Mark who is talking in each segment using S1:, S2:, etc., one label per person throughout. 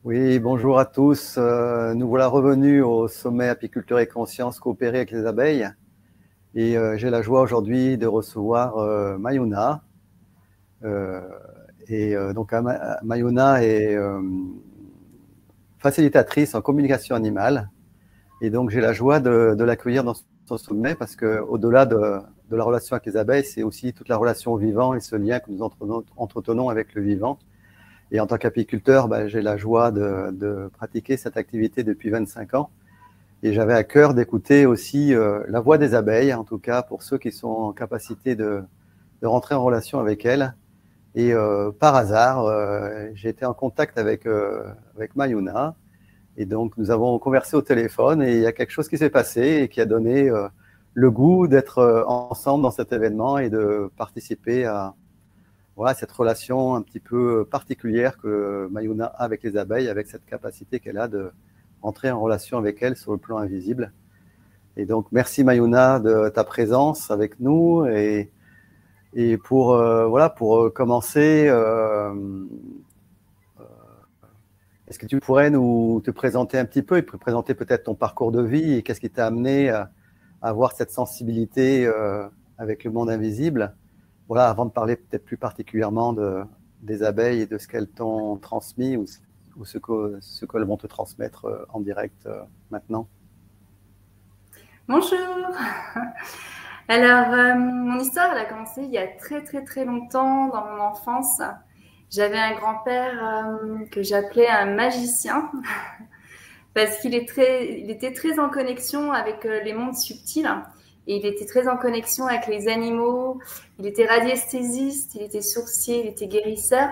S1: Oui, bonjour à tous. Nous voilà revenus au sommet Apiculture et Conscience coopérer avec les abeilles. Et j'ai la joie aujourd'hui de recevoir Mayuna. Euh, donc Mayuna est facilitatrice en communication animale. Et donc j'ai la joie de l'accueillir dans son sommet parce qu'au-delà de la relation avec les abeilles, c'est aussi toute la relation au vivant et ce lien que nous entretenons avec le vivant. Et en tant qu'apiculteur, j'ai la joie de pratiquer cette activité depuis 25 ans. Et j'avais à cœur d'écouter aussi la voix des abeilles, en tout cas pour ceux qui sont en capacité de rentrer en relation avec elles. Et par hasard, j'ai été en contact avec Mayuna. Et donc, nous avons conversé au téléphone et il y a quelque chose qui s'est passé et qui a donné le goût d'être ensemble dans cet événement et de participer à voilà, cette relation un petit peu particulière que Mayuna a avec les abeilles, avec cette capacité qu'elle a de rentrer en relation avec elles sur le plan invisible. Et donc, merci Mayuna de ta présence avec nous. Et pour commencer, est-ce que tu pourrais nous te présenter un petit peu et présenter peut-être ton parcours de vie et qu'est-ce qui t'a amené à avoir cette sensibilité avec le monde invisible? Voilà, avant de parler peut-être plus particulièrement des abeilles et de ce qu'elles t'ont transmis ou ce qu'elles vont te transmettre en direct maintenant.
S2: Bonjour. Alors, mon histoire, elle a commencé il y a très très très longtemps dans mon enfance. J'avais un grand-père que j'appelais un magicien parce qu'il il était très en connexion avec les mondes subtils et il était très en connexion avec les animaux. Il était radiesthésiste, il était sourcier, il était guérisseur.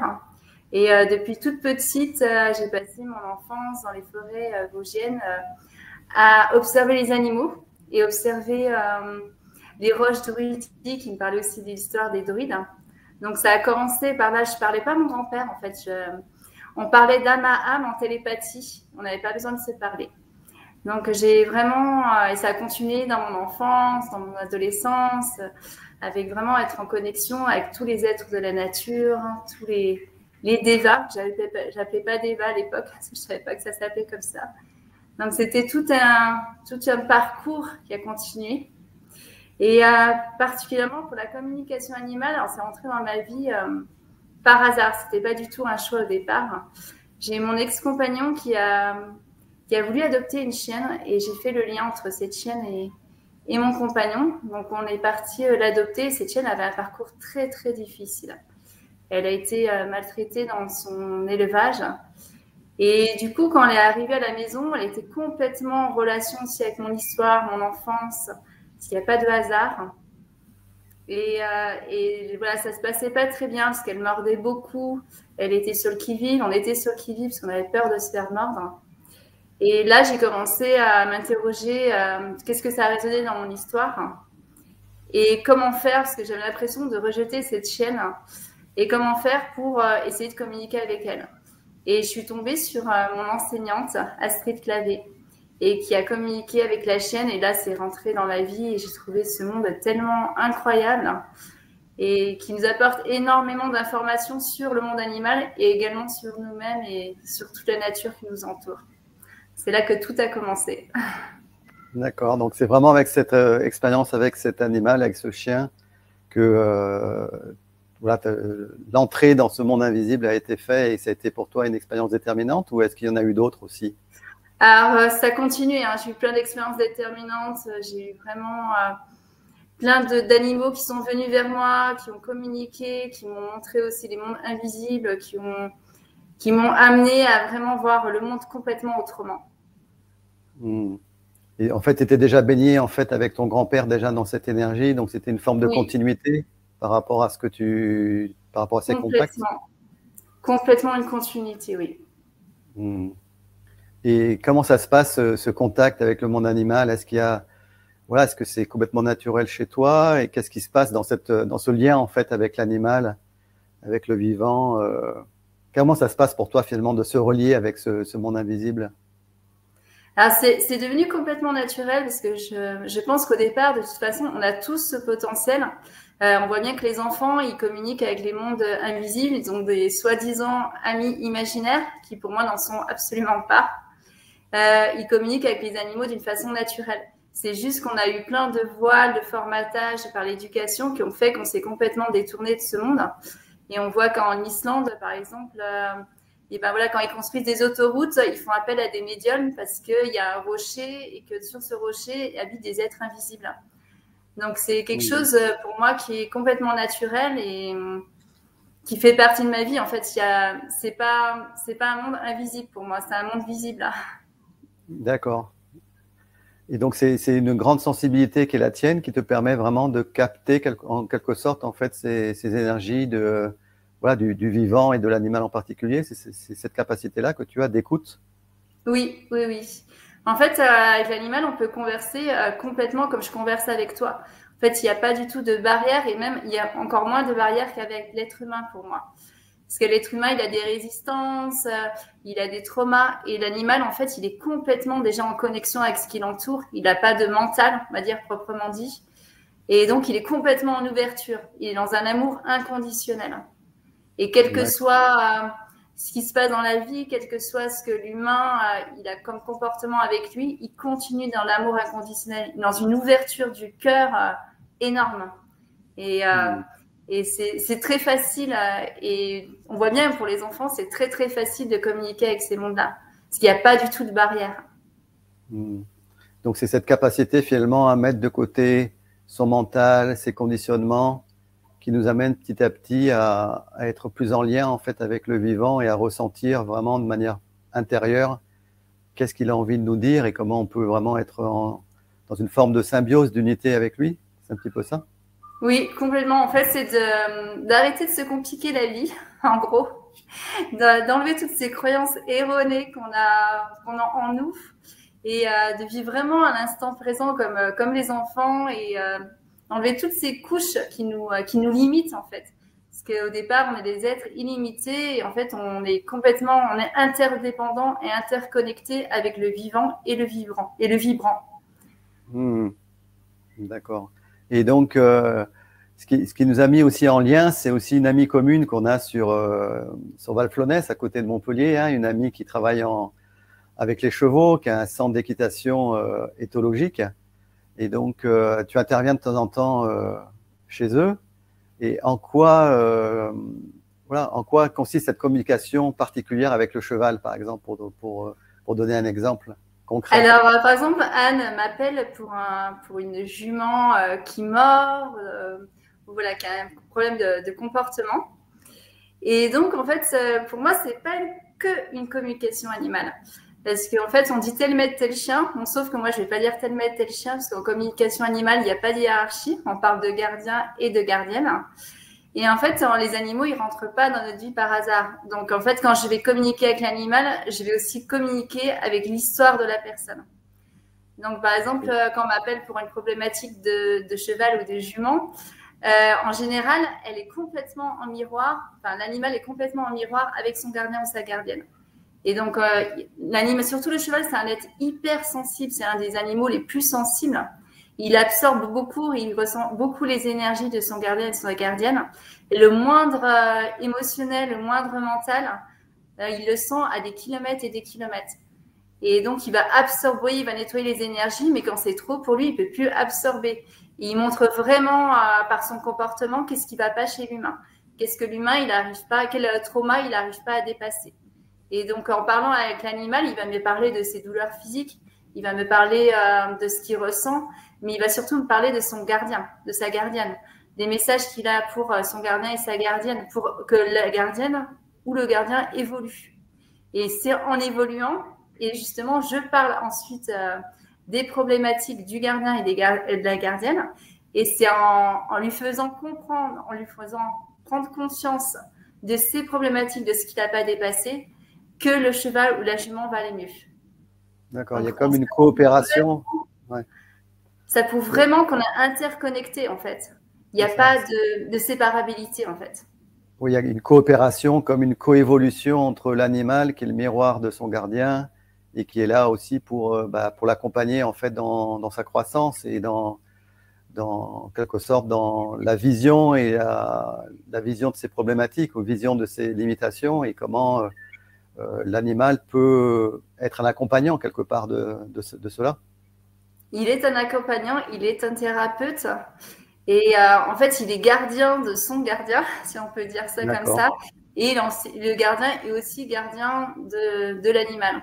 S2: Et depuis toute petite, j'ai passé mon enfance dans les forêts vosgiennes à observer les animaux et observer les roches druidiques. Il me parlait aussi de l'histoire des druides. Donc ça a commencé par là, je ne parlais pas à mon grand-père en fait. On parlait d'âme à âme en télépathie. On n'avait pas besoin de se parler. Donc j'ai vraiment, et ça a continué dans mon enfance, dans mon adolescence, avec vraiment être en connexion avec tous les êtres de la nature, tous les dévas. J'appelais pas dévas à l'époque, parce que je savais pas que ça s'appelait comme ça. Donc c'était tout un parcours qui a continué. Et particulièrement pour la communication animale, alors c'est rentré dans ma vie par hasard. C'était pas du tout un choix au départ. J'ai mon ex-compagnon qui a voulu adopter une chienne et j'ai fait le lien entre cette chienne et mon compagnon. Donc on est parti l'adopter. Cette chienne avait un parcours très très difficile. Elle a été maltraitée dans son élevage. Et du coup, quand elle est arrivée à la maison, elle était complètement en relation aussi avec mon histoire, mon enfance, parce qu'il n'y a pas de hasard. Et voilà, ça se passait pas très bien parce qu'elle mordait beaucoup. Elle était sur le qui-vive, on était sur le qui-vive parce qu'on avait peur de se faire mordre. Et là, j'ai commencé à m'interroger qu'est-ce que ça a résonné dans mon histoire et comment faire, parce que j'avais l'impression de rejeter cette chienne, et comment faire pour essayer de communiquer avec elle. Et je suis tombée sur mon enseignante, Astrid Clavé, et qui a communiqué avec la chienne. Et là, c'est rentré dans ma vie et j'ai trouvé ce monde tellement incroyable et qui nous apporte énormément d'informations sur le monde animal et également sur nous-mêmes et sur toute la nature qui nous entoure. C'est là que tout a commencé.
S1: D'accord, donc c'est vraiment avec cette expérience avec cet animal, avec ce chien, que voilà, l'entrée dans ce monde invisible a été faite et ça a été pour toi une expérience déterminante ou est-ce qu'il y en a eu d'autres aussi?
S2: Alors, ça continue, hein. J'ai eu plein d'expériences déterminantes. J'ai eu vraiment plein d'animaux qui sont venus vers moi, qui ont communiqué, qui m'ont montré aussi les mondes invisibles, qui m'ont amené à vraiment voir le monde complètement autrement.
S1: Et en fait, tu étais déjà baigné en fait, avec ton grand-père déjà dans cette énergie, donc c'était une forme de
S2: Oui,
S1: continuité par rapport à par rapport à ces contacts.
S2: complètement. Complètement une continuité, oui.
S1: Et comment ça se passe, ce contact avec le monde animal? Est-ce que c'est complètement naturel chez toi? Et qu'est-ce qui se passe dans ce lien, en fait, avec l'animal, avec le vivant? Comment ça se passe pour toi, finalement, de se relier avec ce monde invisible?
S2: Alors, c'est devenu complètement naturel parce que je pense qu'au départ, de toute façon, on a tous ce potentiel. On voit bien que les enfants, ils communiquent avec les mondes invisibles. Ils ont des soi-disant amis imaginaires qui, pour moi, n'en sont absolument pas. Ils communiquent avec les animaux d'une façon naturelle. C'est juste qu'on a eu plein de voiles, de formatage par l'éducation qui ont fait qu'on s'est complètement détourné de ce monde. Et on voit qu'en Islande, par exemple, et ben voilà, quand ils construisent des autoroutes, ils font appel à des médiums parce qu'il y a un rocher et que sur ce rocher habitent des êtres invisibles. Donc c'est quelque chose pour moi qui est complètement naturel et qui fait partie de ma vie. En fait, c'est pas un monde invisible pour moi, c'est un monde visible.
S1: D'accord. Et donc, c'est une grande sensibilité qui est la tienne qui te permet vraiment de capter en quelque sorte en fait ces énergies voilà, du vivant et de l'animal en particulier. C'est cette capacité-là que tu as d'écoute.
S2: Oui, oui, oui. En fait, avec l'animal, on peut converser complètement comme je converse avec toi. En fait, il n'y a pas du tout de barrière et même il y a encore moins de barrière qu'avec l'être humain pour moi. Parce que l'être humain, il a des résistances, il a des traumas et l'animal, en fait, il est complètement déjà en connexion avec ce qui l'entoure. Il n'a pas de mental, on va dire proprement dit. Et donc, il est complètement en ouverture. Il est dans un amour inconditionnel. Et quel que soit ce qui se passe dans la vie, quel que soit ce que l'humain il a comme comportement avec lui, il continue dans l'amour inconditionnel, dans une ouverture du cœur énorme. Et c'est très facile et on voit bien pour les enfants, c'est très très facile de communiquer avec ces mondes-là, parce qu'il n'y a pas du tout de barrière.
S1: Donc c'est cette capacité finalement à mettre de côté son mental, ses conditionnements, qui nous amène petit à petit à être plus en lien en fait avec le vivant et à ressentir vraiment de manière intérieure qu'est-ce qu'il a envie de nous dire et comment on peut vraiment être dans une forme de symbiose, d'unité avec lui. C'est un petit peu ça?
S2: Oui, complètement. En fait, c'est d'arrêter de se compliquer la vie, en gros, d'enlever toutes ces croyances erronées qu'on a en nous et de vivre vraiment à l'instant présent comme les enfants et enlever toutes ces couches qui nous limitent en fait. Parce qu'au départ, on est des êtres illimités et en fait, on est interdépendants et interconnectés avec le vivant et le vibrant.
S1: D'accord. Et donc, ce qui nous a mis aussi en lien, c'est aussi une amie commune qu'on a sur Valflonès, à côté de Montpellier, hein, une amie qui travaille avec les chevaux, qui a un centre d'équitation éthologique. Et donc, tu interviens de temps en temps chez eux. Et en quoi consiste cette communication particulière avec le cheval, par exemple, pour donner un exemple concret?
S2: Alors, par exemple, Anne m'appelle pour une jument qui mord, voilà, qui a un problème de comportement. Et donc, en fait, pour moi, c'est pas que une communication animale. Parce qu'en fait, on dit tel maître, tel chien. Bon, sauf que moi, je vais pas dire tel maître, tel chien, parce qu'en communication animale, il n'y a pas de hiérarchie. On parle de gardien et de gardienne. Et en fait, les animaux, ils rentrent pas dans notre vie par hasard. Donc, en fait, quand je vais communiquer avec l'animal, je vais aussi communiquer avec l'histoire de la personne. Donc, par exemple, quand on m'appelle pour une problématique de cheval ou de jument, en général, elle est complètement en miroir. Enfin, l'animal est complètement en miroir avec son gardien ou sa gardienne. Et donc, l'animal, surtout le cheval, c'est un être hyper sensible. C'est un des animaux les plus sensibles. Il absorbe beaucoup, il ressent beaucoup les énergies de son gardien et de sa gardienne. Et le moindre émotionnel, le moindre mental, il le sent à des kilomètres et des kilomètres. Et donc, il va absorber, il va nettoyer les énergies, mais quand c'est trop pour lui, il ne peut plus absorber. Et il montre vraiment par son comportement qu'est-ce qui ne va pas chez l'humain. Qu'est-ce que l'humain, il n'arrive pas, quel trauma il n'arrive pas à dépasser. Et donc, en parlant avec l'animal, il va me parler de ses douleurs physiques, il va me parler de ce qu'il ressent, mais il va surtout me parler de son gardien, de sa gardienne, des messages qu'il a pour son gardien et sa gardienne, pour que la gardienne ou le gardien évolue. Et c'est en évoluant, et justement, je parle ensuite des problématiques du gardien et de la gardienne, et c'est en lui faisant comprendre, en lui faisant prendre conscience de ses problématiques, de ce qu'il n'a pas dépassé, que le cheval ou la jument va aller mieux.
S1: D'accord, il y a comme une coopération.
S2: Ouais. Ça prouve vraiment qu'on est interconnecté en fait. Il n'y a pas de séparabilité en fait.
S1: Oui, il y a une coopération comme une coévolution entre l'animal qui est le miroir de son gardien et qui est là aussi pour l'accompagner en fait dans sa croissance et dans quelque sorte dans la vision et la vision de ses problématiques ou vision de ses limitations et comment l'animal peut être un accompagnant quelque part de cela.
S2: Il est un accompagnant, il est un thérapeute et en fait, il est gardien de son gardien, si on peut dire ça comme ça. Et le gardien est aussi gardien de l'animal.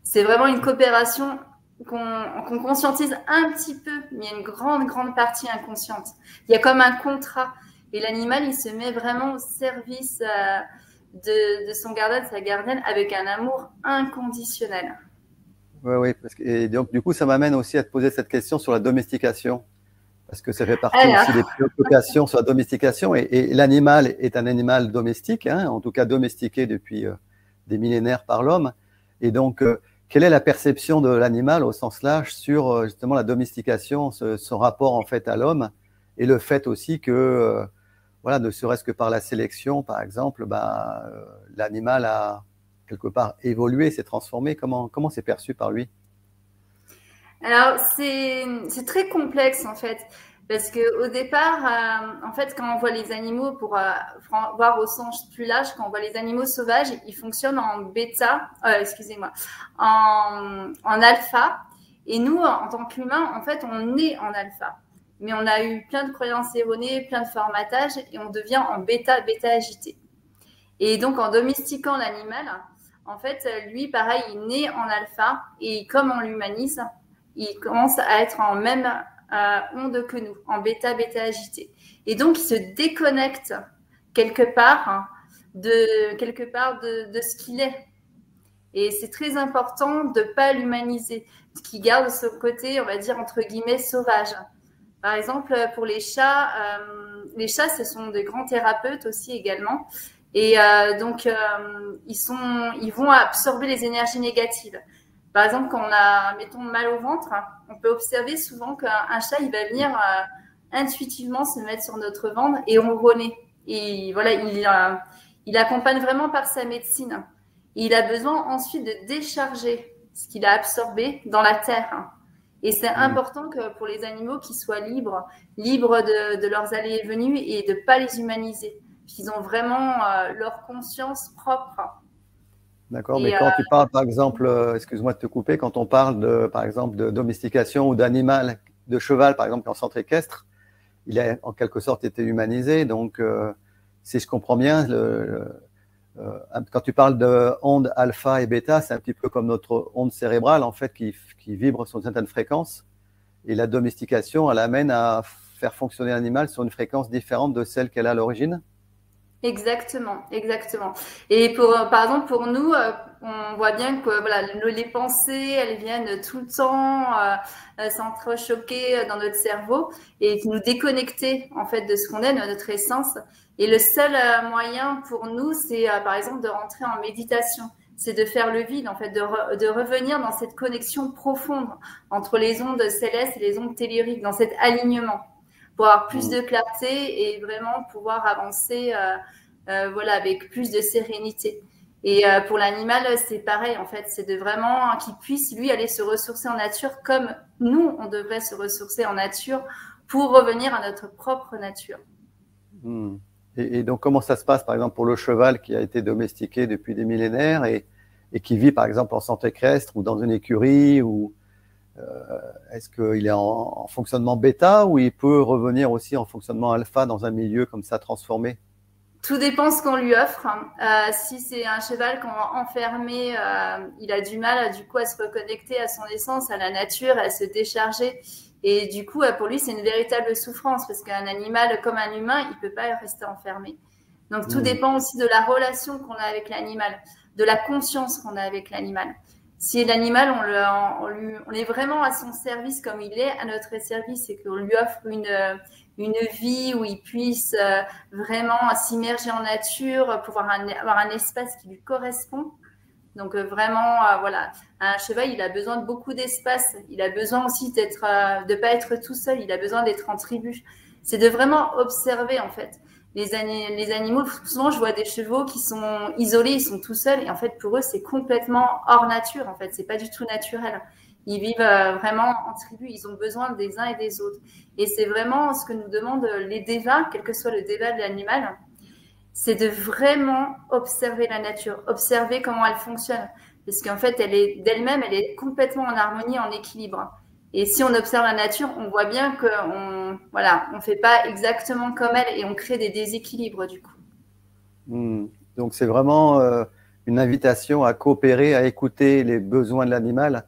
S2: C'est vraiment une coopération qu'on conscientise un petit peu, mais il y a une grande partie inconsciente. Il y a comme un contrat. Et l'animal, il se met vraiment au service de son gardien, de sa gardienne, avec un amour inconditionnel.
S1: Oui. Et donc, du coup, ça m'amène aussi à te poser cette question sur la domestication. Parce que ça fait partie aussi des préoccupations sur la domestication. Et l'animal est un animal domestique, hein, en tout cas domestiqué depuis des millénaires par l'homme. Et donc, quelle est la perception de l'animal au sens large sur justement la domestication, son rapport en fait à l'homme, et le fait aussi que, voilà, ne serait-ce que par la sélection, par exemple, l'animal a quelque part évolué, s'est transformé. Comment c'est perçu par lui?
S2: Alors, c'est très complexe, en fait, parce qu'au départ, en fait, quand on voit les animaux, pour voir au sens plus large, quand on voit les animaux sauvages, ils fonctionnent en bêta, en alpha. Et nous, en tant qu'humains, en fait, on est en alpha. Mais on a eu plein de croyances erronées, plein de formatages, et on devient en bêta agité. Et donc, en domestiquant l'animal, en fait, lui, pareil, il naît en alpha, et comme on l'humanise, il commence à être en même onde que nous, en bêta agité. Et donc, il se déconnecte quelque part de ce qu'il est. Et c'est très important de ne pas l'humaniser, qu'il garde ce côté, on va dire, entre guillemets, sauvage. Par exemple, pour les chats, ce sont des grands thérapeutes aussi également. Et donc, ils vont absorber les énergies négatives. Par exemple, quand on a, mettons, mal au ventre, on peut observer souvent qu'un chat, il va venir intuitivement se mettre sur notre ventre et ronronner. Et voilà, il accompagne vraiment par sa médecine. Et il a besoin ensuite de décharger ce qu'il a absorbé dans la terre. Et c'est important que pour les animaux qu'ils soient libres de leurs allées et venues et de ne pas les humaniser. Qu'ils ont vraiment leur conscience propre.
S1: D'accord, mais quand tu parles, par exemple, excuse-moi de te couper, quand on parle, par exemple, de domestication ou d'animal, de cheval, par exemple, en centre équestre, il a en quelque sorte été humanisé. Donc, si je comprends bien, quand tu parles de ondes alpha et bêta, c'est un petit peu comme notre onde cérébrale, en fait, qui vibre sur une certaine fréquence. Et la domestication, elle amène à faire fonctionner l'animal sur une fréquence différente de celle qu'elle a à l'origine.
S2: Exactement. Et par exemple, pour nous, on voit bien que voilà, les pensées, elles viennent tout le temps s'entrechoquer dans notre cerveau et nous déconnecter en fait de ce qu'on est, de notre essence. Et le seul moyen pour nous, c'est par exemple de rentrer en méditation. C'est de faire le vide, en fait, de revenir dans cette connexion profonde entre les ondes célestes et les ondes telluriques, dans cet alignement, pour avoir plus de clarté et vraiment pouvoir avancer voilà, avec plus de sérénité. Et pour l'animal, c'est pareil, en fait, c'est de vraiment qu'il puisse, lui, aller se ressourcer en nature comme nous, on devrait se ressourcer en nature pour revenir à notre propre nature.
S1: Et donc, comment ça se passe, par exemple, pour le cheval qui a été domestiqué depuis des millénaires et qui vit, par exemple, en centre équestre ou dans une écurie ou est-ce qu'il est en fonctionnement bêta ou il peut revenir aussi en fonctionnement alpha dans un milieu comme ça transformé?
S2: Tout dépend ce qu'on lui offre. Si c'est un cheval qu'on va enfermer, il a du mal du coup à se reconnecter à son essence, à la nature, à se décharger. Et du coup, pour lui, c'est une véritable souffrance parce qu'un animal comme un humain, il ne peut pas rester enfermé. Donc, tout dépend aussi de la relation qu'on a avec l'animal, de la conscience qu'on a avec l'animal. Si l'animal, on est vraiment à son service comme il est, à notre service, et qu'on lui offre une vie où il puisse vraiment s'immerger en nature, pouvoir avoir un espace qui lui correspond. Donc vraiment, voilà, un cheval, il a besoin de beaucoup d'espace. Il a besoin aussi de ne pas être tout seul. Il a besoin d'être en tribu. C'est de vraiment observer, en fait. les animaux, souvent je vois des chevaux qui sont isolés, ils sont tout seuls, et en fait pour eux c'est complètement hors nature, en fait, c'est pas du tout naturel. Ils vivent vraiment en tribu, ils ont besoin des uns et des autres. Et c'est vraiment ce que nous demandent les devas, quel que soit le deva de l'animal, c'est de vraiment observer la nature, observer comment elle fonctionne. Parce qu'en fait, elle est d'elle-même, elle est complètement en harmonie, en équilibre. Et si on observe la nature, on voit bien qu'on voilà, on fait pas exactement comme elle et on crée des déséquilibres du coup.
S1: Donc c'est vraiment une invitation à coopérer, à écouter les besoins de l'animal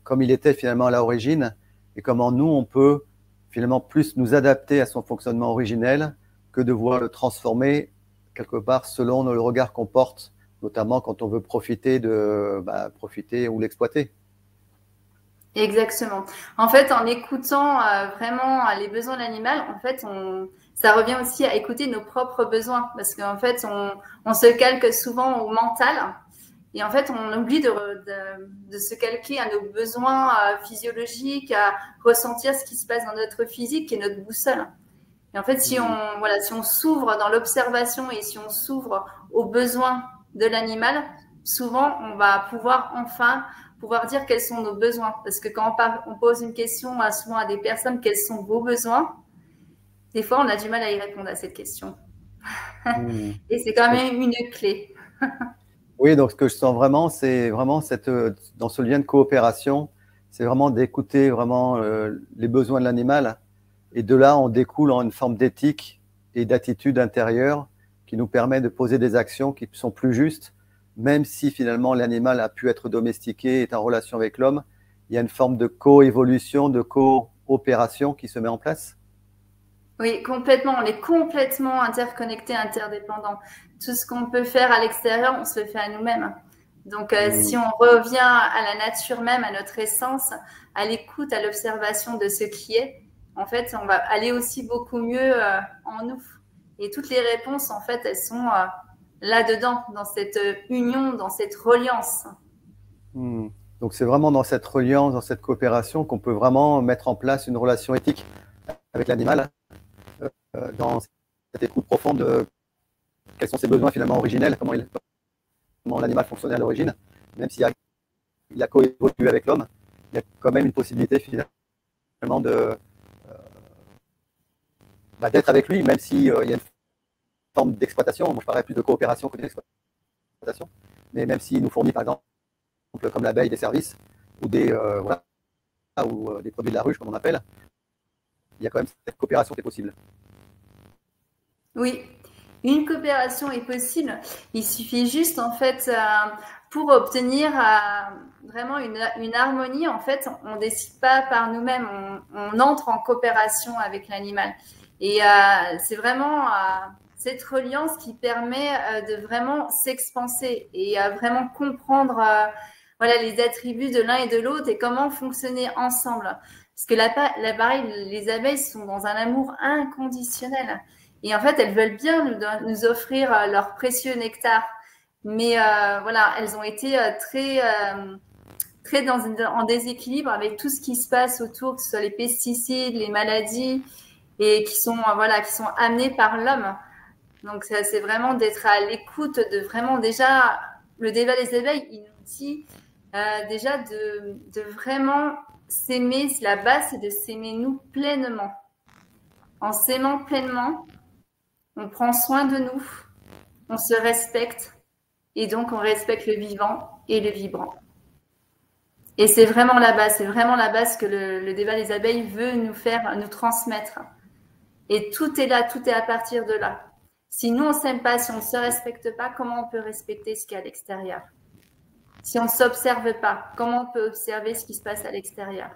S1: comme il était finalement à l'origine et comment nous, on peut finalement plus nous adapter à son fonctionnement originel que de vouloir le transformer quelque part selon le regard qu'on porte, notamment quand on veut profiter ou l'exploiter.
S2: Exactement. En fait, en écoutant vraiment les besoins de l'animal, en fait, ça revient aussi à écouter nos propres besoins, parce qu'en fait, on se calque souvent au mental, et en fait, on oublie de se calquer à nos besoins physiologiques, à ressentir ce qui se passe dans notre physique, qui est notre boussole. Et en fait, si on s'ouvre dans l'observation et si on s'ouvre aux besoins de l'animal, souvent, on va pouvoir dire quels sont nos besoins. Parce que quand on pose une question souvent à des personnes, quels sont vos besoins, des fois, on a du mal à y répondre à cette question. Et c'est quand même une clé.
S1: Oui, donc ce que je sens vraiment, c'est vraiment dans ce lien de coopération, c'est vraiment d'écouter vraiment les besoins de l'animal. Et de là, on découle en une forme d'éthique et d'attitude intérieure qui nous permet de poser des actions qui sont plus justes, même si finalement l'animal a pu être domestiqué, est en relation avec l'homme. Il y a une forme de coévolution, de coopération qui se met en place.
S2: Oui, complètement. On est complètement interconnectés, interdépendants. Tout ce qu'on peut faire à l'extérieur, on se le fait à nous-mêmes. Donc, si on revient à la nature même, à notre essence, à l'écoute, à l'observation de ce qui est, en fait, on va aller aussi beaucoup mieux en nous. Et toutes les réponses, en fait, elles sont là-dedans, dans cette union, dans cette reliance.
S1: Donc, c'est vraiment dans cette reliance, dans cette coopération qu'on peut vraiment mettre en place une relation éthique avec l'animal, dans cette écoute profonde de quels sont ses besoins finalement originels, comment l'animal fonctionnait à l'origine, même s'il a coévolué avec l'homme, il y a quand même une possibilité finalement d'être avec lui, même s'il y a une forme d'exploitation. Moi, je parlerais plus de coopération que d'exploitation, mais même s'il nous fournit par exemple, comme l'abeille, des services ou des produits de la ruche, comme on appelle, il y a quand même cette coopération qui est possible.
S2: Oui, une coopération est possible. Il suffit juste, en fait, pour obtenir vraiment une harmonie, en fait, on ne décide pas par nous-mêmes, on entre en coopération avec l'animal. Et c'est vraiment cette reliance qui permet de vraiment s'expanser et vraiment comprendre voilà, les attributs de l'un et de l'autre et comment fonctionner ensemble. Parce que là, pareil, les abeilles sont dans un amour inconditionnel. Et en fait, elles veulent bien nous offrir leur précieux nectar. Mais voilà, elles ont été très en déséquilibre avec tout ce qui se passe autour, que ce soit les pesticides, les maladies, et qui sont amenés par l'homme. Donc, c'est vraiment d'être à l'écoute de vraiment déjà, le débat des abeilles, il nous dit déjà de vraiment s'aimer. La base, c'est de s'aimer nous pleinement. En s'aimant pleinement, on prend soin de nous, on se respecte et donc on respecte le vivant et le vibrant. Et c'est vraiment la base que le débat des abeilles veut nous transmettre. Et tout est là, tout est à partir de là. Si nous, on ne s'aime pas, si on ne se respecte pas, comment on peut respecter ce qu'il y a à l'extérieur? Si on ne s'observe pas, comment on peut observer ce qui se passe à l'extérieur?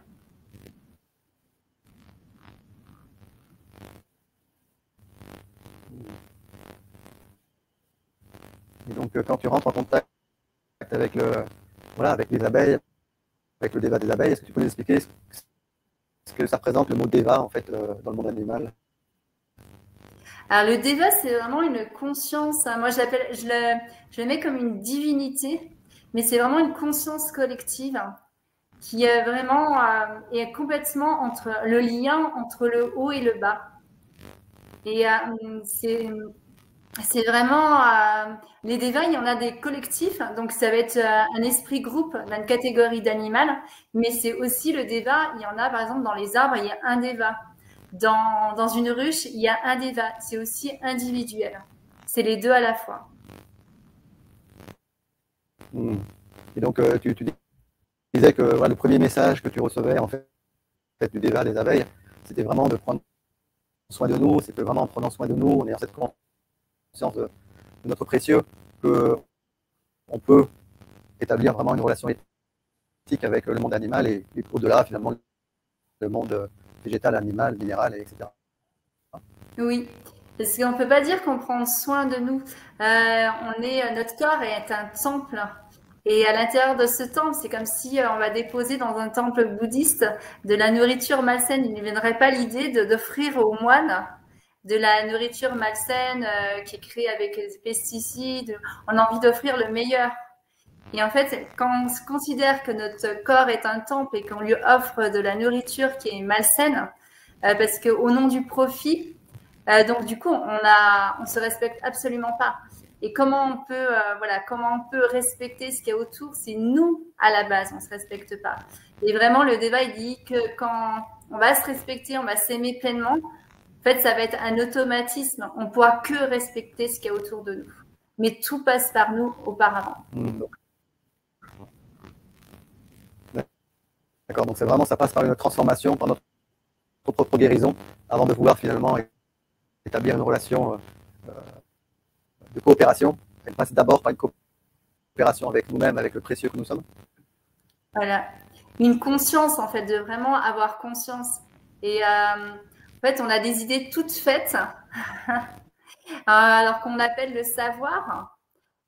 S1: Et donc, quand tu rentres en contact avec les abeilles, avec le déva des abeilles, est-ce que tu peux nous expliquer ce que ça représente le mot déva en fait dans le monde animal?
S2: Alors, le déva, c'est vraiment une conscience. Moi, je le mets comme une divinité, mais c'est vraiment une conscience collective qui est vraiment est complètement entre le lien entre le haut et le bas. Et c'est vraiment, les dévas, il y en a des collectifs, donc ça va être un esprit groupe d'une catégorie d'animal, mais c'est aussi le déva, il y en a par exemple dans les arbres, il y a un déva. Dans une ruche, il y a un déva, c'est aussi individuel. C'est les deux à la fois.
S1: Et donc, tu disais que le premier message que tu recevais en fait du déva des abeilles, c'était vraiment de prendre soin de nous, c'était vraiment en prenant soin de nous, en ayant cette conscience de notre précieux, qu'on peut établir vraiment une relation éthique avec le monde animal et au-delà finalement le monde végétal, animal, minéral, etc.
S2: Oui, parce qu'on ne peut pas dire qu'on prend soin de nous. Notre corps est un temple. Et à l'intérieur de ce temple, c'est comme si on va déposer dans un temple bouddhiste de la nourriture malsaine. Il ne viendrait pas l'idée d'offrir aux moines de la nourriture malsaine qui est créée avec des pesticides. On a envie d'offrir le meilleur. Et en fait, quand on se considère que notre corps est un temple et qu'on lui offre de la nourriture qui est malsaine, parce qu'au nom du profit, donc du coup, on se respecte absolument pas. Et comment on peut respecter ce qu'il y a autour? C'est nous à la base, on se respecte pas. Et vraiment, le débat il dit que quand on va se respecter, on va s'aimer pleinement. En fait, ça va être un automatisme. On ne pourra que respecter ce qu'il y a autour de nous. Mais tout passe par nous auparavant.
S1: D'accord, donc c'est vraiment, ça passe par une transformation, par notre propre guérison, avant de vouloir finalement établir une relation de coopération. Elle passe d'abord par une coopération avec nous-mêmes, avec le précieux que nous sommes.
S2: Voilà, une conscience en fait, de vraiment avoir conscience. Et en fait, on a des idées toutes faites, alors qu'on appelle le savoir.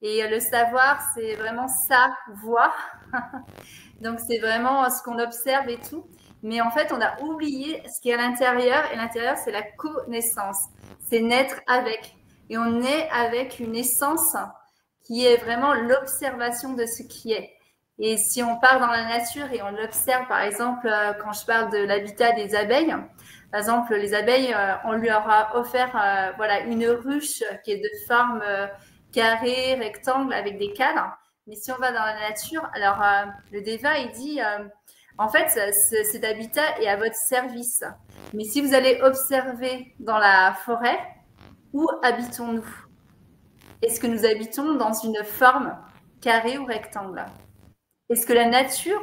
S2: Et le savoir, c'est vraiment savoir. Donc, c'est vraiment ce qu'on observe et tout. Mais en fait, on a oublié ce qui est à l'intérieur. Et l'intérieur, c'est la connaissance. C'est naître avec. Et on est avec une essence qui est vraiment l'observation de ce qui est. Et si on part dans la nature et on l'observe, par exemple, quand je parle de l'habitat des abeilles, par exemple, les abeilles, on leur a offert une ruche qui est de forme carré, rectangle, avec des cadres. Mais si on va dans la nature, alors le déva, il dit, en fait, cet habitat est à votre service. Mais si vous allez observer dans la forêt, où habitons-nous? Est-ce que nous habitons dans une forme carrée ou rectangle? Est-ce que la nature,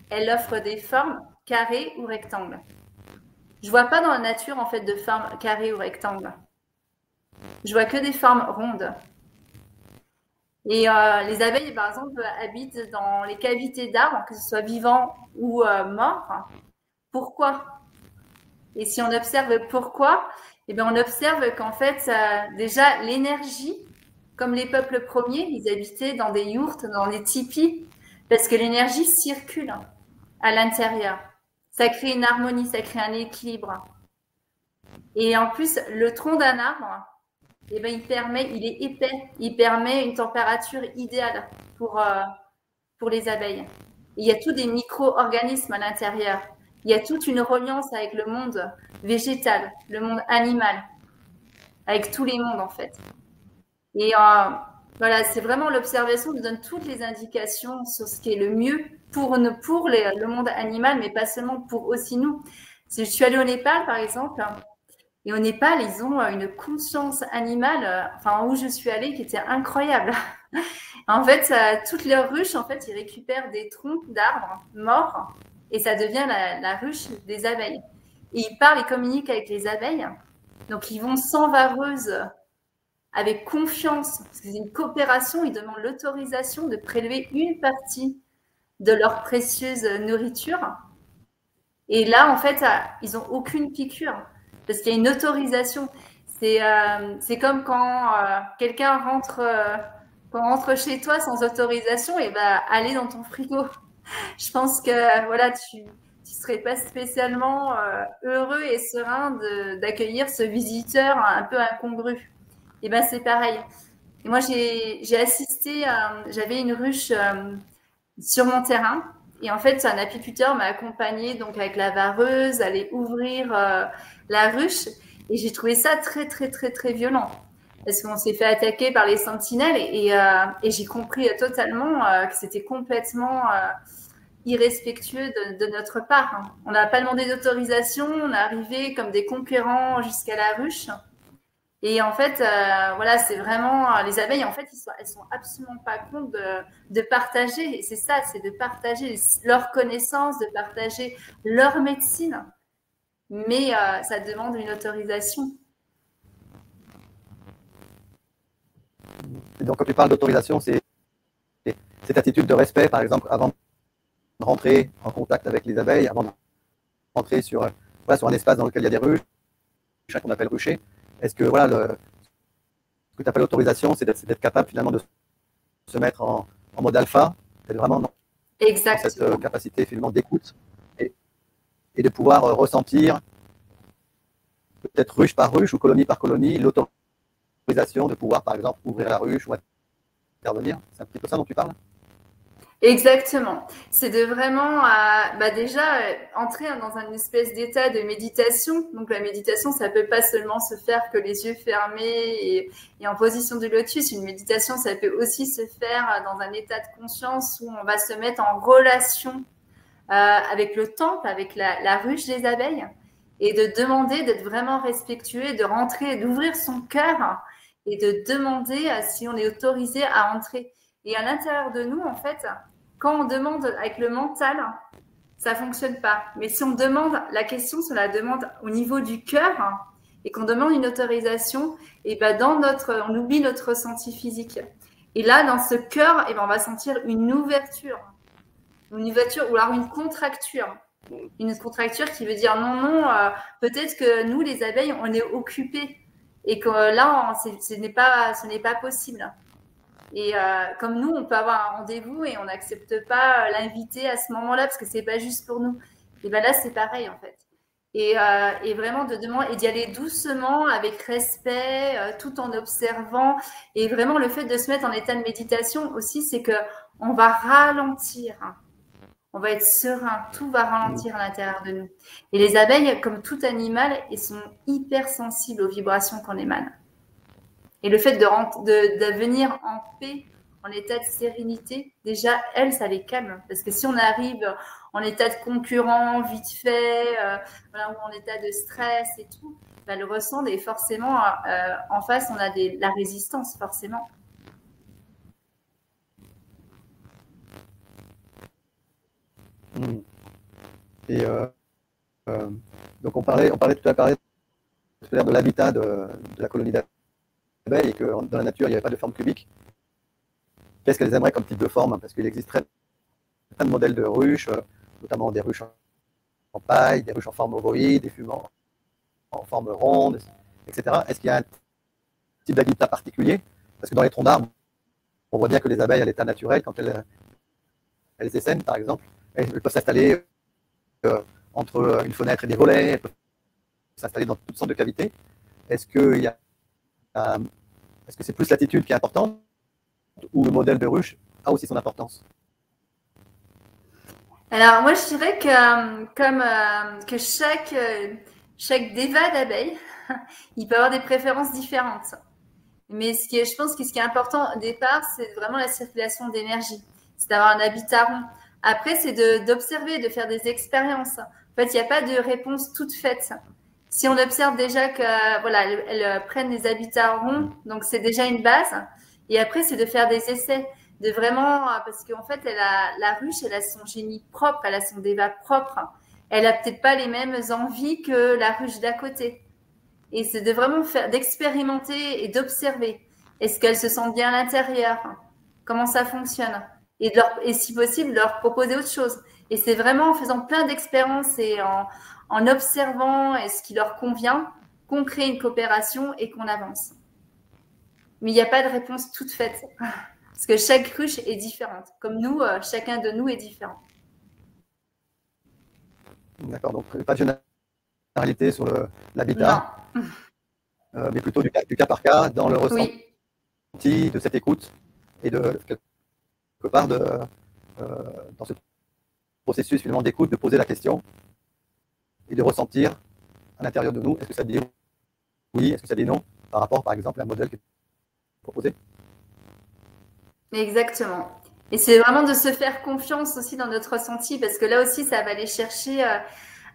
S2: elle offre des formes carrées ou rectangles? Je vois pas dans la nature, en fait, de forme carrée ou rectangle. Je vois que des formes rondes. Et les abeilles, par exemple, habitent dans les cavités d'arbres, que ce soit vivants ou morts. Pourquoi? Et si on observe pourquoi, eh bien, on observe qu'en fait, déjà, l'énergie, comme les peuples premiers, ils habitaient dans des yourtes, dans des tipis, parce que l'énergie circule à l'intérieur. Ça crée une harmonie, ça crée un équilibre. Et en plus, le tronc d'un arbre, eh ben, il est épais, il permet une température idéale pour les abeilles. Et il y a tous des micro-organismes à l'intérieur. Il y a toute une reliance avec le monde végétal, le monde animal, avec tous les mondes en fait. Et voilà, c'est vraiment l'observation qui donne toutes les indications sur ce qui est le mieux pour le monde animal, mais pas seulement pour aussi nous. Si je suis allée au Népal, par exemple, et au Népal, ils ont une conscience animale, où je suis allée, qui était incroyable. En fait, toutes leurs ruches, en fait, ils récupèrent des troncs d'arbres morts et ça devient la ruche des abeilles. Et ils parlent et communiquent avec les abeilles. Donc, ils vont sans vareuse, avec confiance, parce que c'est une coopération, ils demandent l'autorisation de prélever une partie de leur précieuse nourriture. Et là, en fait, ils n'ont aucune piqûre, parce qu'il y a une autorisation. C'est comme quand quelqu'un rentre chez toi sans autorisation, et ben aller dans ton frigo. Je pense que voilà, tu serais pas spécialement heureux et serein d'accueillir ce visiteur un peu incongru. Et ben c'est pareil. Et moi j'ai assisté, j'avais une ruche sur mon terrain. Et en fait, un apiculteur m'a accompagnée donc avec la vareuse, aller ouvrir la ruche. Et j'ai trouvé ça très, très, très, très violent. Parce qu'on s'est fait attaquer par les sentinelles et j'ai compris totalement que c'était complètement irrespectueux de notre part. Hein. On n'a pas demandé d'autorisation, on est arrivé comme des conquérants jusqu'à la ruche. Et en fait, voilà, c'est vraiment les abeilles. En fait, elles sont absolument pas contre de partager. Et c'est ça, c'est de partager leurs connaissances, de partager leur médecine. Mais ça demande une autorisation.
S1: Et donc, quand tu parles d'autorisation, c'est cette attitude de respect, par exemple, avant de rentrer en contact avec les abeilles, avant de rentrer sur un espace dans lequel il y a des ruches, qu'on appelle rucher. Est-ce que ce que tu appelles l'autorisation, c'est d'être capable finalement de se mettre en mode alpha, d'être vraiment dans cette capacité finalement d'écoute et de pouvoir ressentir peut-être ruche par ruche ou colonie par colonie l'autorisation de pouvoir par exemple ouvrir la ruche ou intervenir. C'est un petit peu ça dont tu parles?
S2: Exactement. C'est de vraiment déjà entrer dans une espèce d'état de méditation. Donc la méditation, ça peut pas seulement se faire que les yeux fermés et en position du lotus. Une méditation, ça peut aussi se faire dans un état de conscience où on va se mettre en relation avec le temple, avec la ruche des abeilles et de demander d'être vraiment respectueux, de rentrer, d'ouvrir son cœur et de demander si on est autorisé à entrer. Et à l'intérieur de nous, en fait, quand on demande avec le mental, ça ne fonctionne pas. Mais si on demande la question, si on la demande au niveau du cœur et qu'on demande une autorisation, et ben on oublie notre ressenti physique. Et là, dans ce cœur, on va sentir une ouverture ou alors une contracture. Une contracture qui veut dire non, peut-être que nous, les abeilles, on est occupés et que là, ce n'est pas possible. Et comme nous, on peut avoir un rendez-vous et on n'accepte pas l'invité à ce moment-là parce que c'est pas juste pour nous. Et ben là, c'est pareil en fait. Et vraiment de demander et d'y aller doucement, avec respect, tout en observant. Et vraiment, le fait de se mettre en état de méditation aussi, c'est que on va ralentir. On va être serein, tout va ralentir à l'intérieur de nous. Et les abeilles, comme tout animal, elles sont hyper sensibles aux vibrations qu'on émane. Et le fait de venir en paix, en état de sérénité, déjà, elles, ça les calme. Parce que si on arrive en état de concurrent, vite fait, ou en état de stress et tout, le ressent et forcément, en face, on a la résistance, forcément.
S1: Et donc on parlait tout à l'heure de l'habitat de la colonie d'abeilles et que dans la nature il n'y avait pas de forme cubique. Qu'est-ce qu'elles aimeraient comme type de forme? Parce qu'il existerait plein de modèles de ruches, notamment des ruches en paille, des ruches en forme ovoïde, des fumants en forme ronde, etc. Est-ce qu'il y a un type d'habitat particulier? Parce que dans les troncs d'arbres, on voit bien que les abeilles à l'état naturel, quand elles essaiment par exemple, elles peuvent s'installer entre une fenêtre et des volets, elles peuvent s'installer dans toutes sortes de cavités. Est-ce que c'est plus l'attitude qui est importante ou le modèle de ruche a aussi son importance?
S2: Alors moi je dirais que chaque déva d'abeilles, il peut avoir des préférences différentes. Mais je pense que ce qui est important au départ, c'est vraiment la circulation d'énergie. C'est d'avoir un habitat rond. Après, c'est d'observer, de faire des expériences. En fait, il n'y a pas de réponse toute faite. Si on observe déjà que elles prennent des habitats ronds, donc c'est déjà une base. Et après, c'est de faire des essais, de vraiment, parce qu'en fait, la ruche, elle a son génie propre, elle a son débat propre. Elle a peut-être pas les mêmes envies que la ruche d'à côté. Et c'est de vraiment d'expérimenter et d'observer. Est-ce qu'elles se sentent bien à l'intérieur? Comment ça fonctionne? Et si possible, leur proposer autre chose. Et c'est vraiment en faisant plein d'expériences et en observant ce qui leur convient qu'on crée une coopération et qu'on avance. Mais il n'y a pas de réponse toute faite. Parce que chaque ruche est différente. Comme nous, chacun de nous est différent.
S1: D'accord, donc pas de généralité sur l'habitat, mais plutôt du cas par cas, dans le ressenti de cette écoute et de quelque part dans ce processus finalement d'écoute, de poser la question et de ressentir à l'intérieur de nous, est-ce que ça te dit oui, est-ce que c'est des non par rapport, par exemple, à un modèle qui est proposé?
S2: Exactement. Et c'est vraiment de se faire confiance aussi dans notre ressenti, parce que là aussi, ça va aller chercher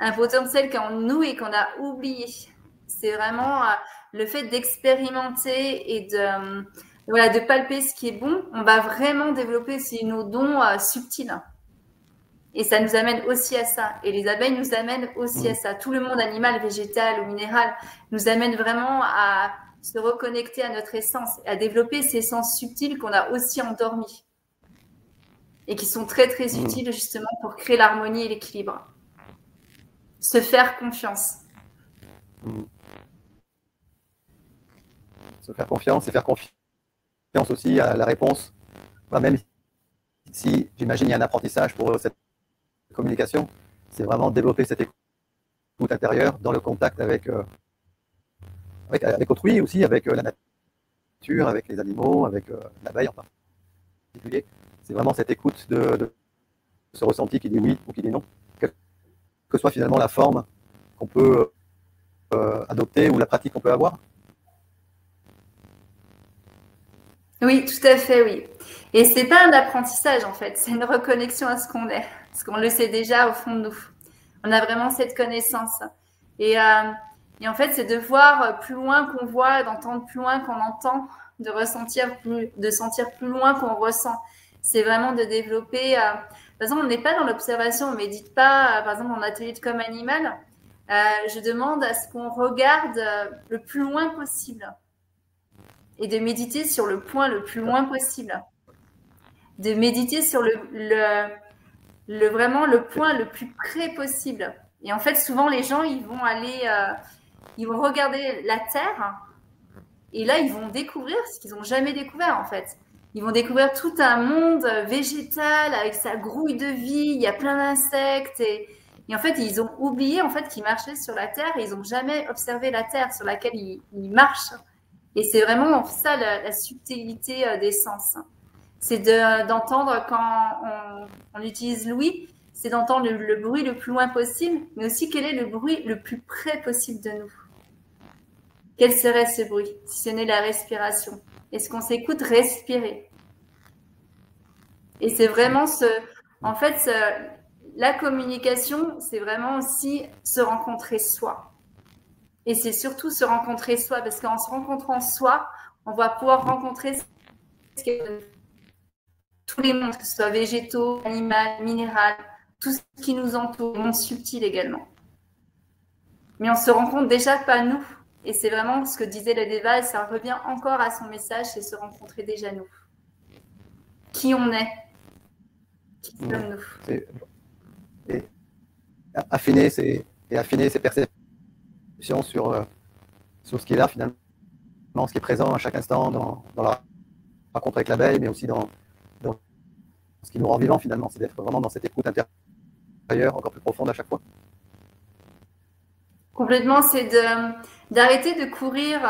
S2: un potentiel qui est en nous et qu'on a oublié. C'est vraiment le fait d'expérimenter et voilà, de palper ce qui est bon. On va vraiment développer nos dons subtils. Et ça nous amène aussi à ça. Et les abeilles nous amènent aussi à ça. Tout le monde animal, végétal ou minéral nous amène vraiment à se reconnecter à notre essence, à développer ces sens subtils qu'on a aussi endormis et qui sont très, très utiles justement pour créer l'harmonie et l'équilibre. Se faire confiance.
S1: Se faire confiance et faire confiance aussi à la réponse. Même si, j'imagine, il y a un apprentissage pour cette communication, c'est vraiment développer cette écoute intérieure dans le contact avec autrui aussi, avec la nature, avec les animaux, avec l'abeille en particulier. C'est vraiment cette écoute de ce ressenti qui dit oui ou qui dit non, quelle que soit finalement la forme qu'on peut adopter ou la pratique qu'on peut avoir.
S2: Oui, tout à fait, oui. Et c'est pas un apprentissage en fait, c'est une reconnexion à ce qu'on est, parce qu'on le sait déjà au fond de nous. On a vraiment cette connaissance. Et en fait, c'est de voir plus loin qu'on voit, d'entendre plus loin qu'on entend, de sentir plus loin qu'on ressent. C'est vraiment de développer. Par exemple, on n'est pas dans l'observation, on ne médite pas. Par exemple, en atelier de com animal, je demande à ce qu'on regarde le plus loin possible et de méditer sur le point le plus loin possible. De méditer sur vraiment le point le plus près possible. Et en fait, souvent, les gens, ils vont regarder la Terre et là, ils vont découvrir ce qu'ils n'ont jamais découvert, en fait. Ils vont découvrir tout un monde végétal avec sa grouille de vie, il y a plein d'insectes et en fait, ils ont oublié en fait qu'ils marchaient sur la Terre et ils n'ont jamais observé la Terre sur laquelle ils marchent. Et c'est vraiment ça la subtilité des sens. C'est d'entendre quand on utilise l'ouïe, c'est d'entendre le bruit le plus loin possible, mais aussi quel est le bruit le plus près possible de nous. Quel serait ce bruit, si ce n'est la respiration? Est-ce qu'on s'écoute respirer? Et c'est vraiment en fait, la communication, c'est vraiment aussi se rencontrer soi. Et c'est surtout se rencontrer soi, parce qu'en se rencontrant soi, on va pouvoir rencontrer tous les mondes, que ce soit végétaux, animal, minéral, tout ce qui nous entoure, le monde subtil également. Mais on se rend compte déjà pas nous. Et c'est vraiment ce que disait le Deva, et ça revient encore à son message, c'est se rencontrer déjà nous. Qui on est, qui sommes-nous.
S1: Et affiner ses perceptions sur ce qui est là finalement, ce qui est présent à chaque instant dans la rencontre avec l'abeille, mais aussi dans ce qui nous rend vivants finalement, c'est d'être vraiment dans cette écoute intérieure encore plus profonde à chaque fois.
S2: Complètement, c'est d'arrêter de courir,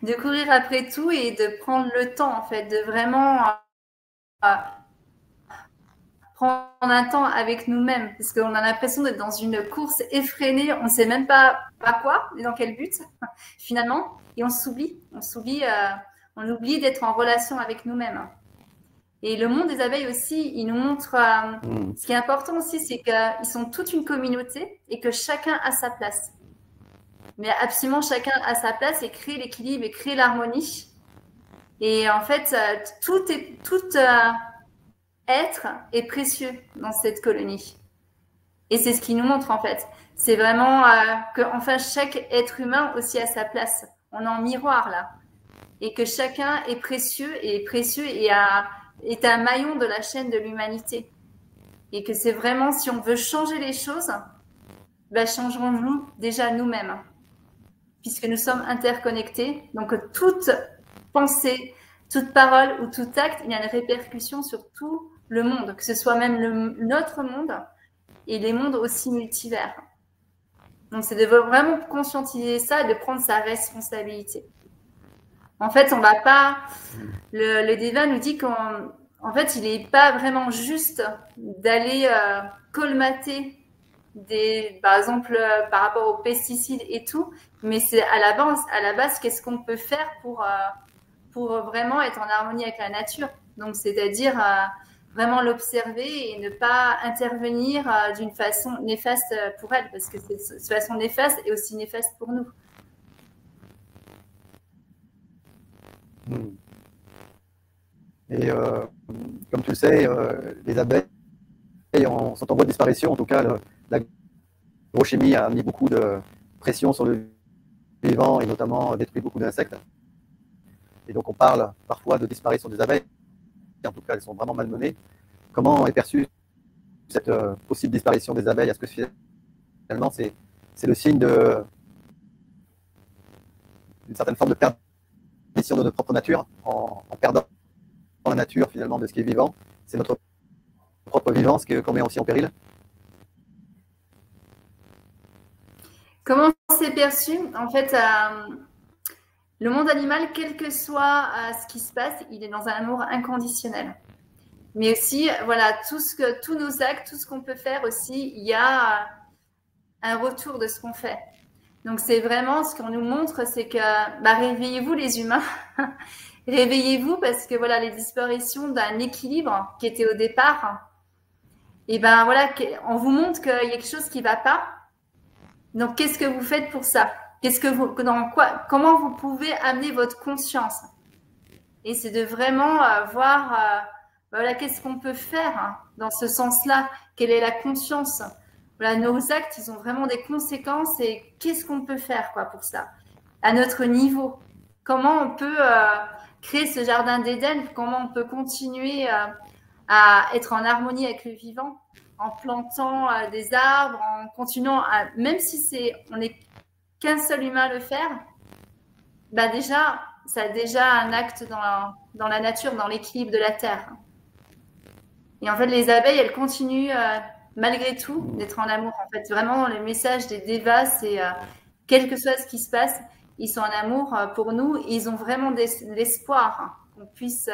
S2: de courir après tout et de prendre le temps en fait, de vraiment prendre un temps avec nous-mêmes, parce qu'on a l'impression d'être dans une course effrénée, on ne sait même pas quoi et dans quel but finalement, et on oublie d'être en relation avec nous-mêmes. Et le monde des abeilles aussi, il nous montre, ce qui est important aussi, c'est qu'ils sont toute une communauté et que chacun a sa place. Mais absolument chacun a sa place et crée l'équilibre et crée l'harmonie. Et en fait, tout être est précieux dans cette colonie. Et c'est ce qui nous montre en fait. C'est vraiment que enfin chaque être humain aussi a sa place. On est en miroir là. Et que chacun est précieux et est un maillon de la chaîne de l'humanité. Et que c'est vraiment, si on veut changer les choses, changerons-nous déjà nous-mêmes. Puisque nous sommes interconnectés. Donc toute pensée, toute parole ou tout acte, il y a une répercussion sur tout le monde, que ce soit même notre monde et les mondes aussi multivers. Donc c'est de vraiment conscientiser ça et de prendre sa responsabilité. En fait, on va pas. Le Deva nous dit qu'en fait, il n'est pas vraiment juste d'aller colmater par exemple, par rapport aux pesticides et tout, mais c'est à la base, qu'est-ce qu'on peut faire pour vraiment être en harmonie avec la nature. Donc, c'est-à-dire vraiment l'observer et ne pas intervenir d'une façon néfaste pour elle, parce que cette façon néfaste est aussi néfaste pour nous.
S1: Et comme tu le sais, les abeilles sont en voie de disparition. En tout cas, l'agrochimie a mis beaucoup de pression sur le vivant et notamment détruit beaucoup d'insectes. Et donc on parle parfois de disparition des abeilles. En tout cas, elles sont vraiment malmenées. Comment est perçue cette possible disparition des abeilles? Est-ce que finalement c'est le signe d'une certaine forme de perdition de notre propre nature en perdant la nature finalement de ce qui est vivant? C'est notre propre vivance qu'on met aussi en péril?
S2: Comment c'est perçu? En fait, le monde animal, quel que soit ce qui se passe, il est dans un amour inconditionnel. Mais aussi, voilà, tous nos actes, tout ce qu'on peut faire aussi, il y a un retour de ce qu'on fait. Donc, c'est vraiment ce qu'on nous montre, c'est que réveillez-vous les humains, réveillez-vous parce que voilà, les disparitions d'un équilibre qui était au départ, et ben voilà, on vous montre qu'il y a quelque chose qui ne va pas. Donc, qu'est-ce que vous faites pour ça? Comment vous pouvez amener votre conscience? Et c'est de vraiment voir voilà, qu'est-ce qu'on peut faire dans ce sens-là? Quelle est la conscience? Voilà, nos actes, ils ont vraiment des conséquences et qu'est-ce qu'on peut faire pour ça? À notre niveau, comment on peut créer ce jardin d'Éden? Comment on peut continuer à être en harmonie avec le vivant en plantant des arbres, en continuant même si on n'est qu'un seul humain à le faire, déjà, ça a déjà un acte dans la nature, dans l'équilibre de la Terre. Et en fait, les abeilles, elles continuent malgré tout d'être en amour. En fait, vraiment, le message des Devas, c'est quel que soit ce qui se passe, ils sont en amour pour nous. Et ils ont vraiment l'espoir qu'on puisse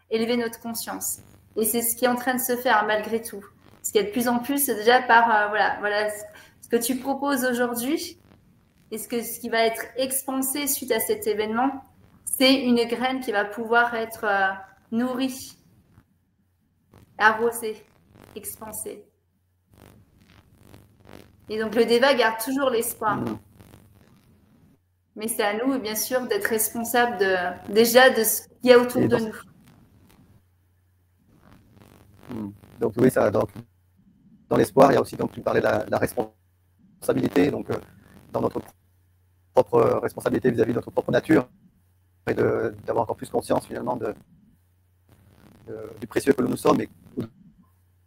S2: élever notre conscience. Et c'est ce qui est en train de se faire malgré tout. Ce qui est de plus en plus, c'est déjà par voilà ce que tu proposes aujourd'hui et ce qui va être expansé suite à cet événement, c'est une graine qui va pouvoir être nourrie, arrosée, expansée. Et donc le Deva garde toujours l'espoir. Mais c'est à nous, bien sûr, d'être responsables déjà de ce qu'il y a autour de nous.
S1: Donc oui, ça, dans l'espoir, il y a aussi, donc tu parlais de la responsabilité, donc dans notre propre responsabilité vis-à-vis de notre propre nature, et d'avoir encore plus conscience finalement du précieux que nous sommes, et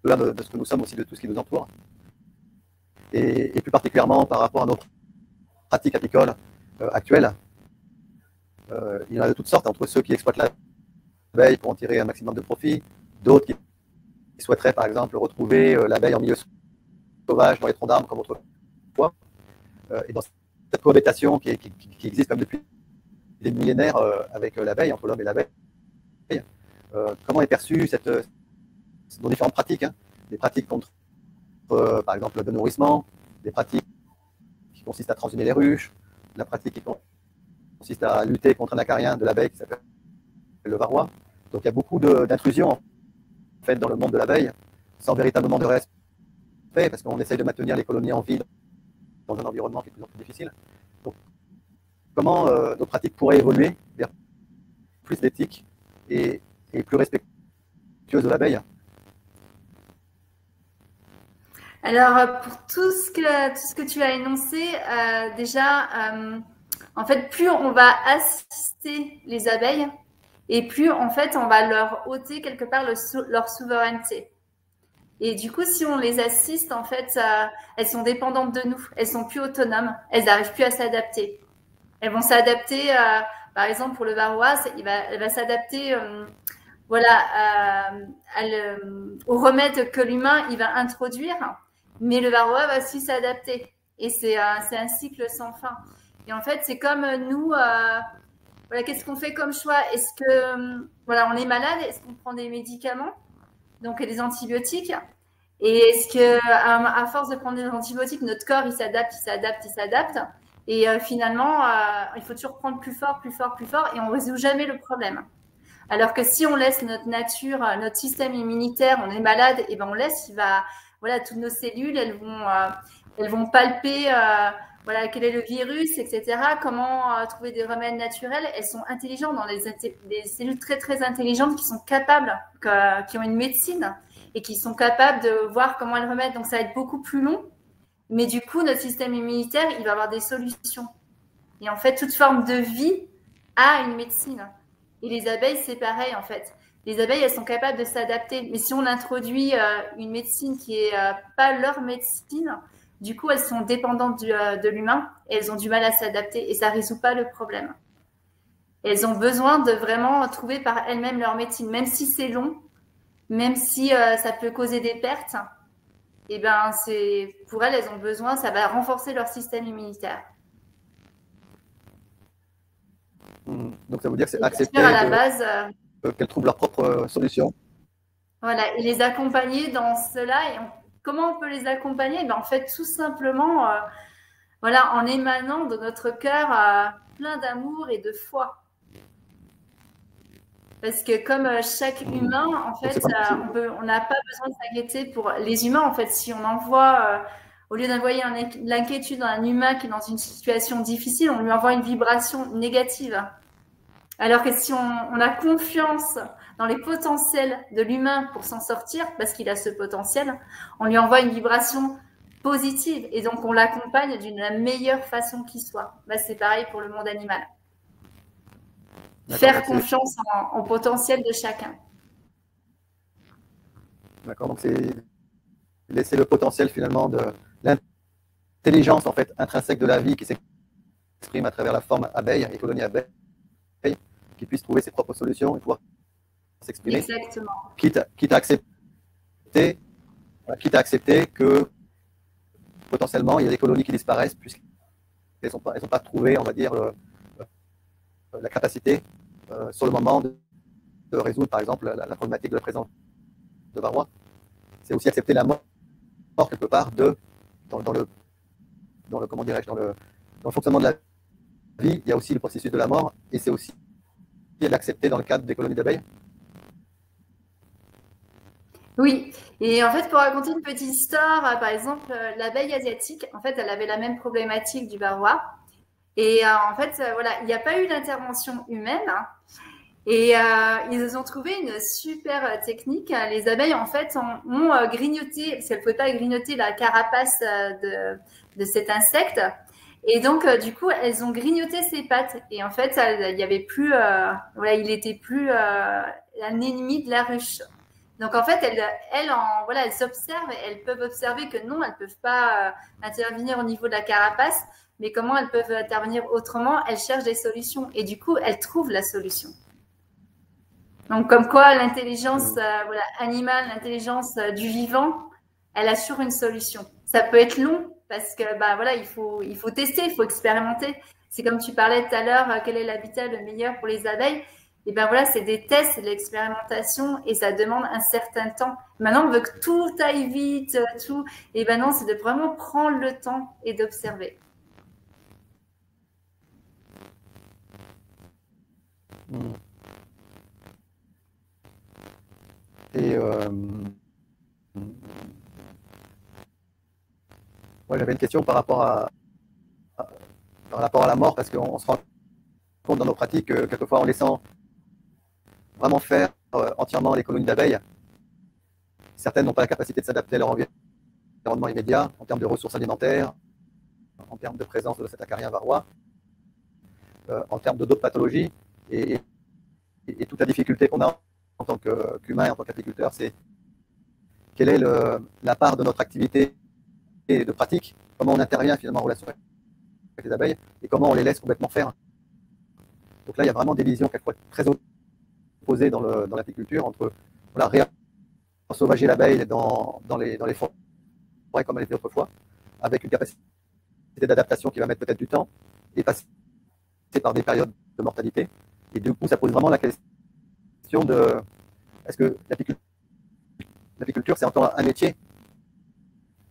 S1: au-delà de ce que nous sommes aussi, de tout ce qui nous entoure. Et plus particulièrement par rapport à nos pratiques apicoles actuelles, il y en a de toutes sortes, entre ceux qui exploitent l'abeille pour en tirer un maximum de profit, d'autres qui souhaiteraient par exemple retrouver l'abeille en milieu sauvage dans les troncs d'arbres comme autrefois. Et dans cette cohabitation qui existe même depuis des millénaires avec l'abeille, entre l'homme et l'abeille, comment est perçue nos différentes pratiques, des pratiques contre, par exemple, le nourrissement, des pratiques qui consistent à transhumer les ruches, la pratique qui consiste à lutter contre un acarien de l'abeille qui s'appelle le varroa. Donc il y a beaucoup d'intrusions en fait, dans le monde de l'abeille, sans véritablement de respect, parce qu'on essaye de maintenir les colonies en vie dans un environnement qui est de plus en plus difficile. Donc, comment nos pratiques pourraient évoluer vers plus d'éthique et plus respectueuse de l'abeille?
S2: Alors, pour tout ce que tu as énoncé, déjà, en fait, plus on va assister les abeilles, et plus, en fait, on va leur ôter quelque part leur souveraineté. Et du coup, si on les assiste, en fait, elles sont dépendantes de nous. Elles sont plus autonomes. Elles n'arrivent plus à s'adapter. Elles vont s'adapter, par exemple, pour le varroa, elle va s'adapter au remède que l'humain il va introduire, mais le varroa va aussi s'adapter. Et c'est un cycle sans fin. Et en fait, c'est comme nous, voilà, qu'est-ce qu'on fait comme choix? Est-ce que on est malade? Est-ce qu'on prend des médicaments, donc des antibiotiques? Et est-ce que, à force de prendre des antibiotiques, notre corps, il s'adapte, il s'adapte, il s'adapte. Et finalement, il faut toujours prendre plus fort, plus fort, plus fort, et on ne résout jamais le problème. Alors que si on laisse notre nature, notre système immunitaire, on est malade, et ben on laisse, il va, voilà, toutes nos cellules, elles vont palper, voilà, quel est le virus, etc. Comment trouver des remèdes naturels. Elles sont intelligentes dans des cellules très très intelligentes qui sont capables, qui ont une médecine et qui sont capables de voir comment elles remettent. Donc ça va être beaucoup plus long, mais du coup notre système immunitaire, il va avoir des solutions. Et en fait, toute forme de vie a une médecine. Et les abeilles, c'est pareil, en fait. Les abeilles, elles sont capables de s'adapter. Mais si on introduit une médecine qui n'est pas leur médecine, du coup, elles sont dépendantes de l'humain et elles ont du mal à s'adapter et ça ne résout pas le problème. Et elles ont besoin de vraiment trouver par elles-mêmes leur médecine, même si c'est long, même si ça peut causer des pertes. Et ben, pour elles, elles ont besoin, ça va renforcer leur système immunitaire.
S1: Donc ça veut dire que c'est accepté
S2: à la base,
S1: qu'elles trouvent leur propre solution.
S2: Voilà, et les accompagner dans cela. Et comment on peut les accompagner? Ben, en fait, tout simplement, voilà, en émanant de notre cœur plein d'amour et de foi. Parce que comme chaque humain, en fait, on n'a pas besoin de s'inquiéter pour les humains. En fait, si on envoie, au lieu d'envoyer l'inquiétude dans un humain qui est dans une situation difficile, on lui envoie une vibration négative. Alors que si on a confiance dans les potentiels de l'humain pour s'en sortir, parce qu'il a ce potentiel, on lui envoie une vibration positive et donc on l'accompagne d'une la meilleure façon qui soit. Bah, c'est pareil pour le monde animal. Faire confiance en potentiel de chacun.
S1: D'accord, donc c'est laisser le potentiel finalement de l'intelligence en fait intrinsèque de la vie qui s'exprime à travers la forme abeille et colonie abeille, qui puisse trouver ses propres solutions et pouvoir s'exprimer.
S2: Exactement.
S1: Quitte à accepter que potentiellement il y a des colonies qui disparaissent puisqu'elles n'ont pas trouvé, on va dire, la capacité sur le moment de résoudre par exemple la problématique de la présence de varroa. C'est aussi accepter la mort quelque part dans le comment dirais-je, dans le fonctionnement de la vie, il y a aussi le processus de la mort et c'est aussi l'accepter dans le cadre des colonies d'abeilles.
S2: Oui, et en fait, pour raconter une petite histoire, par exemple, l'abeille asiatique, en fait, elle avait la même problématique du varroa. Et en fait, voilà, il n'y a pas eu d'intervention humaine. Hein, et ils ont trouvé une super technique. Les abeilles, en fait, ont grignoté, parce qu'elles ne pouvaient pas grignoter la carapace de cet insecte. Et donc, du coup, elles ont grignoté ses pattes. Et en fait, il n'y avait plus, voilà, il n'était plus un ennemi de la ruche. Donc, en fait, elles s'observent, elles peuvent observer que non, elles ne peuvent pas intervenir au niveau de la carapace, mais comment elles peuvent intervenir autrement? Elles cherchent des solutions et du coup, elles trouvent la solution. Donc, comme quoi l'intelligence animale, l'intelligence du vivant, elle assure une solution. Ça peut être long parce que voilà, il faut tester, il faut expérimenter. C'est comme tu parlais tout à l'heure, quel est l'habitat le meilleur pour les abeilles? Et ben voilà, c'est des tests, c'est de l'expérimentation et ça demande un certain temps. Maintenant, on veut que tout aille vite, tout. Et ben non, c'est de vraiment prendre le temps et d'observer.
S1: Et j'avais une question par rapport à la mort, parce qu'on se rend compte dans nos pratiques que quelquefois en laissant vraiment faire entièrement les colonies d'abeilles, certaines n'ont pas la capacité de s'adapter à leur environnement immédiat en termes de ressources alimentaires, en termes de présence de cet acarien varroa, en termes d'autres pathologies, et toute la difficulté qu'on a en tant qu'humain et en tant qu'apiculteur, c'est quelle est la part de notre activité et de pratique, comment on intervient finalement en relation avec les abeilles et comment on les laisse complètement faire. Donc là, il y a vraiment des visions quelquefois très opposées dans l'apiculture entre sauvager l'abeille dans les forêts comme elle était autrefois, avec une capacité d'adaptation qui va mettre peut-être du temps et passer par des périodes de mortalité. Et du coup, ça pose vraiment la question de est-ce que l'apiculture, c'est encore un métier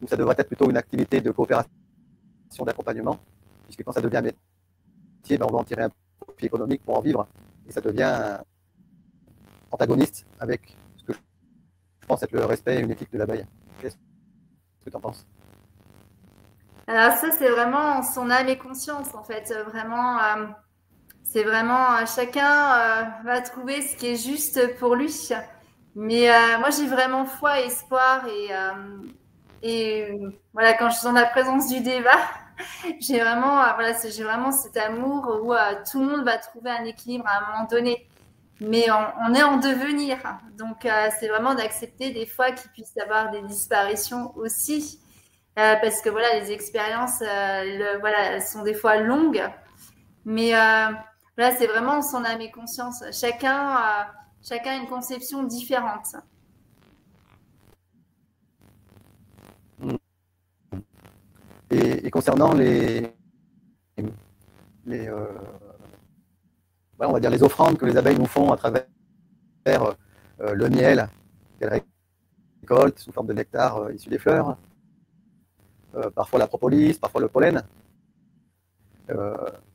S1: ou ça devrait être plutôt une activité de coopération, d'accompagnement, puisque quand ça devient un métier, ben, on va en tirer un profit économique pour en vivre, et ça devient antagoniste avec ce que je pense être le respect et une éthique de l'abeille. Qu'est-ce que tu en penses?
S2: Alors ça, c'est vraiment son âme et conscience, en fait. Vraiment, c'est vraiment chacun va trouver ce qui est juste pour lui. Mais moi, j'ai vraiment foi et espoir. Voilà, quand je suis dans la présence du débat, j'ai vraiment, voilà, j'ai vraiment cet amour où tout le monde va trouver un équilibre à un moment donné. Mais on est en devenir. Donc, c'est vraiment d'accepter des fois qu'il puisse y avoir des disparitions aussi. Parce que voilà, les expériences, voilà, elles sont des fois longues. Mais là, c'est vraiment son âme et conscience. Chacun a une conception différente.
S1: Et concernant on va dire les offrandes que les abeilles nous font à travers le miel qu'elles récoltent sous forme de nectar issu des fleurs, parfois la propolis, parfois le pollen.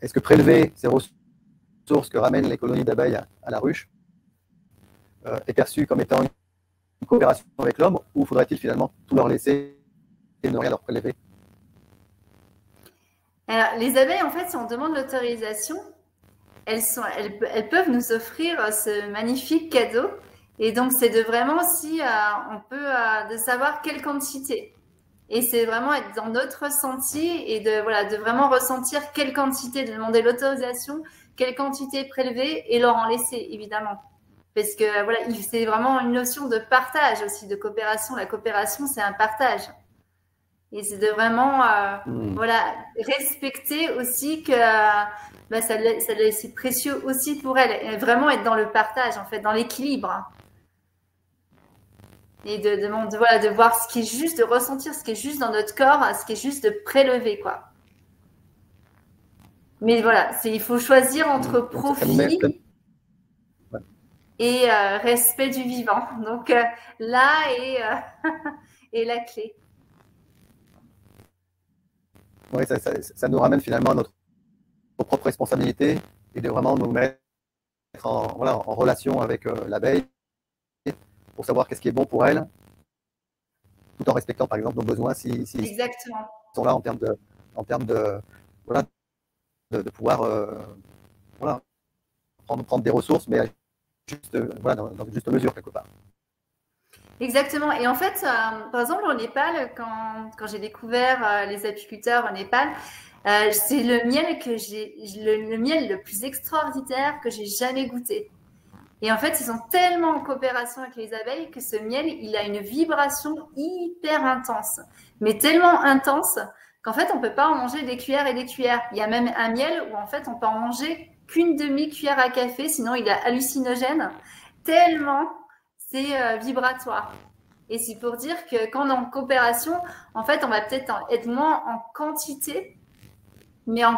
S1: Est-ce que prélever ces ressources que ramènent les colonies d'abeilles à la ruche est perçu comme étant une coopération avec l'homme, ou faudrait-il finalement tout leur laisser et ne rien leur prélever?
S2: Alors, les abeilles, en fait, si on demande l'autorisation, elles peuvent nous offrir ce magnifique cadeau. Et donc, c'est de vraiment aussi, on peut de savoir quelle quantité. Et c'est vraiment être dans notre ressenti et de vraiment ressentir quelle quantité, de demander l'autorisation, quelle quantité prélever et leur en laisser, évidemment. Parce que voilà, c'est vraiment une notion de partage aussi, de coopération. La coopération, c'est un partage. Et c'est de vraiment voilà, respecter aussi que c'est précieux aussi pour elles. Et vraiment être dans le partage, en fait, dans l'équilibre. Et voilà, de voir ce qui est juste, de ressentir ce qui est juste dans notre corps, ce qui est juste de prélever, quoi. Mais voilà, il faut choisir entre profit et respect du vivant. Donc là est la clé.
S1: Oui, ça nous ramène finalement à notre propre responsabilité et de vraiment nous mettre en relation avec l'abeille pour savoir qu'est-ce qui est bon pour elle, tout en respectant par exemple nos besoins si
S2: Exactement.
S1: Ils sont là en termes de voilà, de pouvoir voilà, prendre des ressources, mais juste, voilà, dans une juste mesure quelque part.
S2: Exactement. Et en fait, par exemple, au Népal, quand j'ai découvert les apiculteurs au Népal, c'est le miel le miel le plus extraordinaire que j'ai jamais goûté. Et en fait, ils sont tellement en coopération avec les abeilles que ce miel, il a une vibration hyper intense. Mais tellement intense qu'en fait, on peut pas en manger des cuillères et des cuillères. Il y a même un miel où en fait, on peut en manger qu'une demi-cuillère à café, sinon il est hallucinogène. Tellement c'est vibratoire. Et c'est pour dire que quand on est en coopération, en fait, on va peut-être être moins en quantité, mais en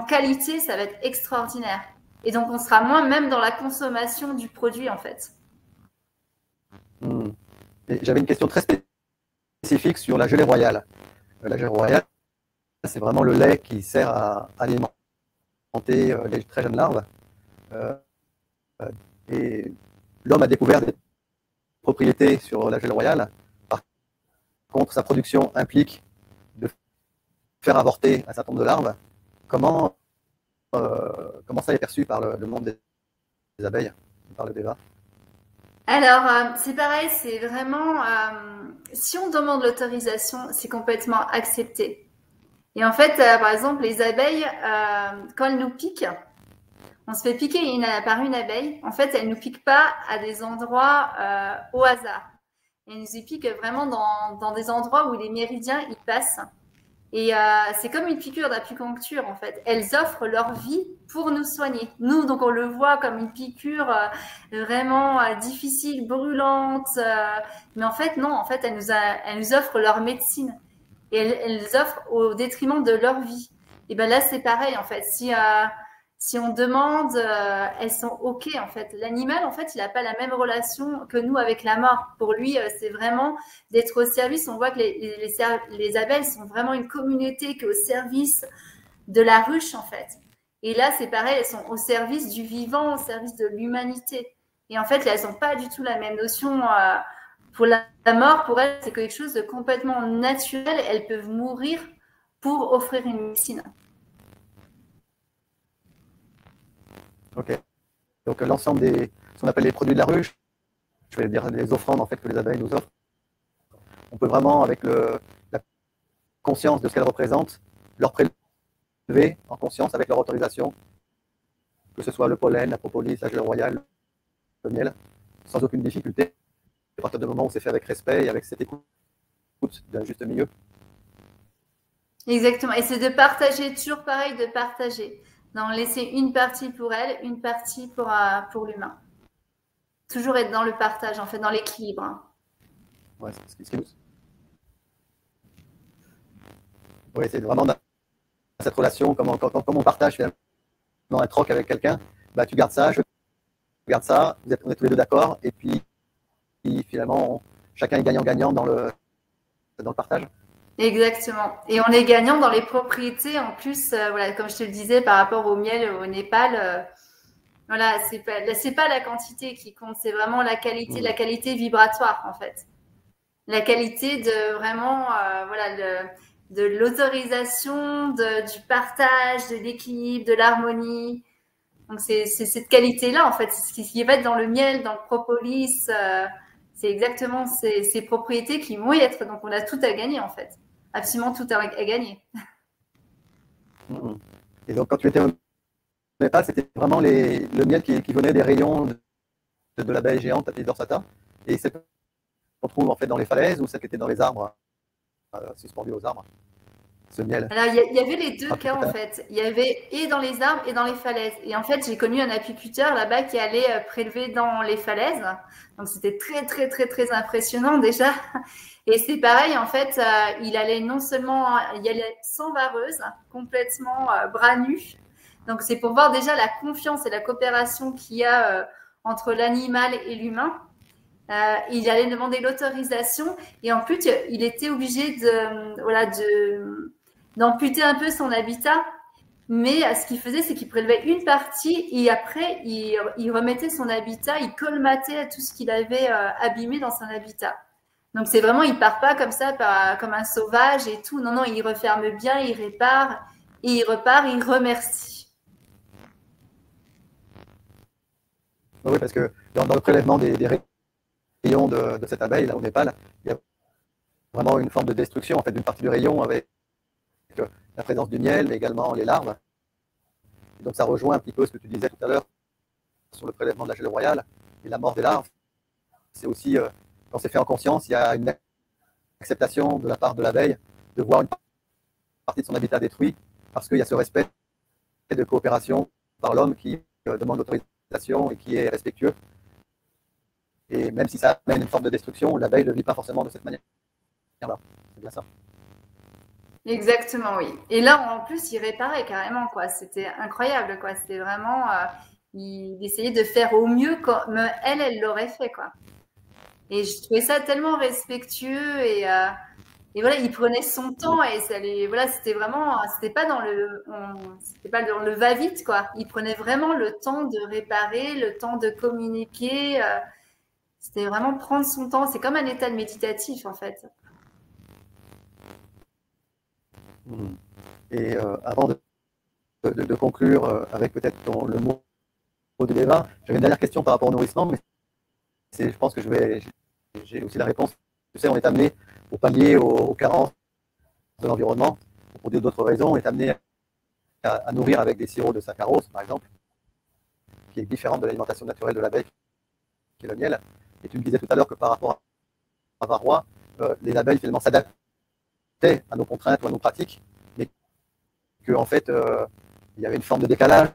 S2: qualité, ça va être extraordinaire. Et donc, on sera moins même dans la consommation du produit, en fait.
S1: J'avais une question très spécifique sur la gelée royale. La gelée royale, c'est vraiment le lait qui sert à alimenter les très jeunes larves. Et l'homme a découvert des propriétés sur la gelée royale. Par contre, sa production implique de faire avorter un certain nombre de larves. Comment ça est perçu par le monde des abeilles, par le débat?
S2: Alors, c'est pareil, c'est vraiment, si on demande l'autorisation, c'est complètement accepté. Et en fait, par exemple, les abeilles, quand elles nous piquent, on se fait piquer par une abeille. En fait, elle ne nous pique pas à des endroits au hasard. Elle nous pique vraiment dans des endroits où les méridiens y passent. Et c'est comme une piqûre d'acupuncture, en fait. Elles offrent leur vie pour nous soigner. Nous, donc, on le voit comme une piqûre vraiment difficile, brûlante. Mais en fait, non. En fait, elles nous offrent leur médecine. Et elles offrent au détriment de leur vie. Et ben là, c'est pareil, en fait. Si on demande, elles sont OK en fait. L'animal, en fait, il n'a pas la même relation que nous avec la mort. Pour lui, c'est vraiment d'être au service. On voit que les abeilles sont vraiment une communauté qui est au service de la ruche en fait. Et là, c'est pareil, elles sont au service du vivant, au service de l'humanité. Et en fait, là, elles n'ont pas du tout la même notion. Pour la mort, pour elles, c'est quelque chose de complètement naturel. Elles peuvent mourir pour offrir une médecine.
S1: Ok. Donc l'ensemble des, ce qu'on appelle les produits de la ruche, je vais dire les offrandes en fait que les abeilles nous offrent, on peut vraiment avec la conscience de ce qu'elles représentent, leur prélever en conscience avec leur autorisation, que ce soit le pollen, la propolis, la gelée royale, le miel, sans aucune difficulté, à partir du moment où c'est fait avec respect et avec cette écoute d'un juste milieu.
S2: Exactement. Et c'est de partager, toujours pareil, de partager. D'en laisser une partie pour elle, une partie pour l'humain. Toujours être dans le partage, en fait, dans l'équilibre.
S1: Ouais, c'est ce qui nous... Oui, c'est vraiment dans cette relation, comme on partage finalement un troc avec quelqu'un, bah, tu gardes ça, je garde ça, on est tous les deux d'accord, et puis finalement, chacun est gagnant-gagnant dans le partage.
S2: Exactement. Et on est gagnant dans les propriétés. En plus, voilà, comme je te le disais, par rapport au miel au Népal, voilà, c'est pas la quantité qui compte, c'est vraiment la qualité vibratoire, en fait. La qualité de vraiment, voilà, de l'autorisation, du partage, de l'équilibre, de l'harmonie. Donc, c'est cette qualité-là, en fait. C'est ce qui va être dans le miel, dans le propolis. C'est exactement ces propriétés qui vont y être. Donc, on a tout à gagner, en fait. Absolument tout à gagner.
S1: Et donc, quand tu étais au Népal, c'était vraiment le miel qui venait des rayons de l'abeille géante, Apis dorsata. Et c'est qu'on trouve en fait dans les falaises ou celle qui était dans les arbres, suspendue aux arbres, ce miel.
S2: Alors, il y avait les deux cas, en fait. Il y avait et dans les arbres et dans les falaises. Et en fait, j'ai connu un apiculteur là-bas qui allait prélever dans les falaises. Donc, c'était très, très, très, très impressionnant déjà. Et c'est pareil, en fait, il allait non seulement, il allait sans vareuse, complètement bras nus. Donc, c'est pour voir déjà la confiance et la coopération qu'il y a entre l'animal et l'humain. Il allait demander l'autorisation et en plus, il était obligé d'amputer un peu son habitat. Mais ce qu'il faisait, c'est qu'il prélevait une partie et après, il remettait son habitat, il colmatait tout ce qu'il avait abîmé dans son habitat. Donc, c'est vraiment, il part pas comme ça, comme un sauvage et tout. Non, non, il referme bien, il répare et il repart, il remercie.
S1: Oui, parce que dans le prélèvement des rayons de cette abeille, là, au Népal, il y a vraiment une forme de destruction en fait, d'une partie du rayon avec la présence du miel, mais également les larves. Et donc, ça rejoint un petit peu ce que tu disais tout à l'heure sur le prélèvement de la gelée royale et la mort des larves. C'est aussi, quand c'est fait en conscience, il y a une acceptation de la part de l'abeille de voir une partie de son habitat détruit parce qu'il y a ce respect de coopération par l'homme qui demande l'autorisation et qui est respectueux. Et même si ça amène une forme de destruction, l'abeille ne le vit pas forcément de cette manière-là. C'est bien ça.
S2: Exactement, oui. Et là, en plus, il réparait carrément, quoi. C'était incroyable, quoi. C'était vraiment, il essayait de faire au mieux comme elle l'aurait fait, quoi. Et je trouvais ça tellement respectueux et voilà, il prenait son temps et voilà, c'était vraiment, c'était pas dans le va-vite, quoi. Il prenait vraiment le temps de réparer, le temps de communiquer. C'était vraiment prendre son temps. C'est comme un état méditatif, en fait.
S1: Et avant de conclure avec peut-être le mot du débat, j'avais une dernière question par rapport au nourrissement, mais je pense que j'ai aussi la réponse. Tu sais, on est amené au pallier aux carences de l'environnement, pour d'autres raisons, on est amené à nourrir avec des sirops de saccharose, par exemple, qui est différente de l'alimentation naturelle de l'abeille, qui est le miel. Et tu me disais tout à l'heure que par rapport à Varroa, les abeilles finalement s'adaptaient à nos contraintes ou à nos pratiques, mais qu'en fait, il y avait une forme de décalage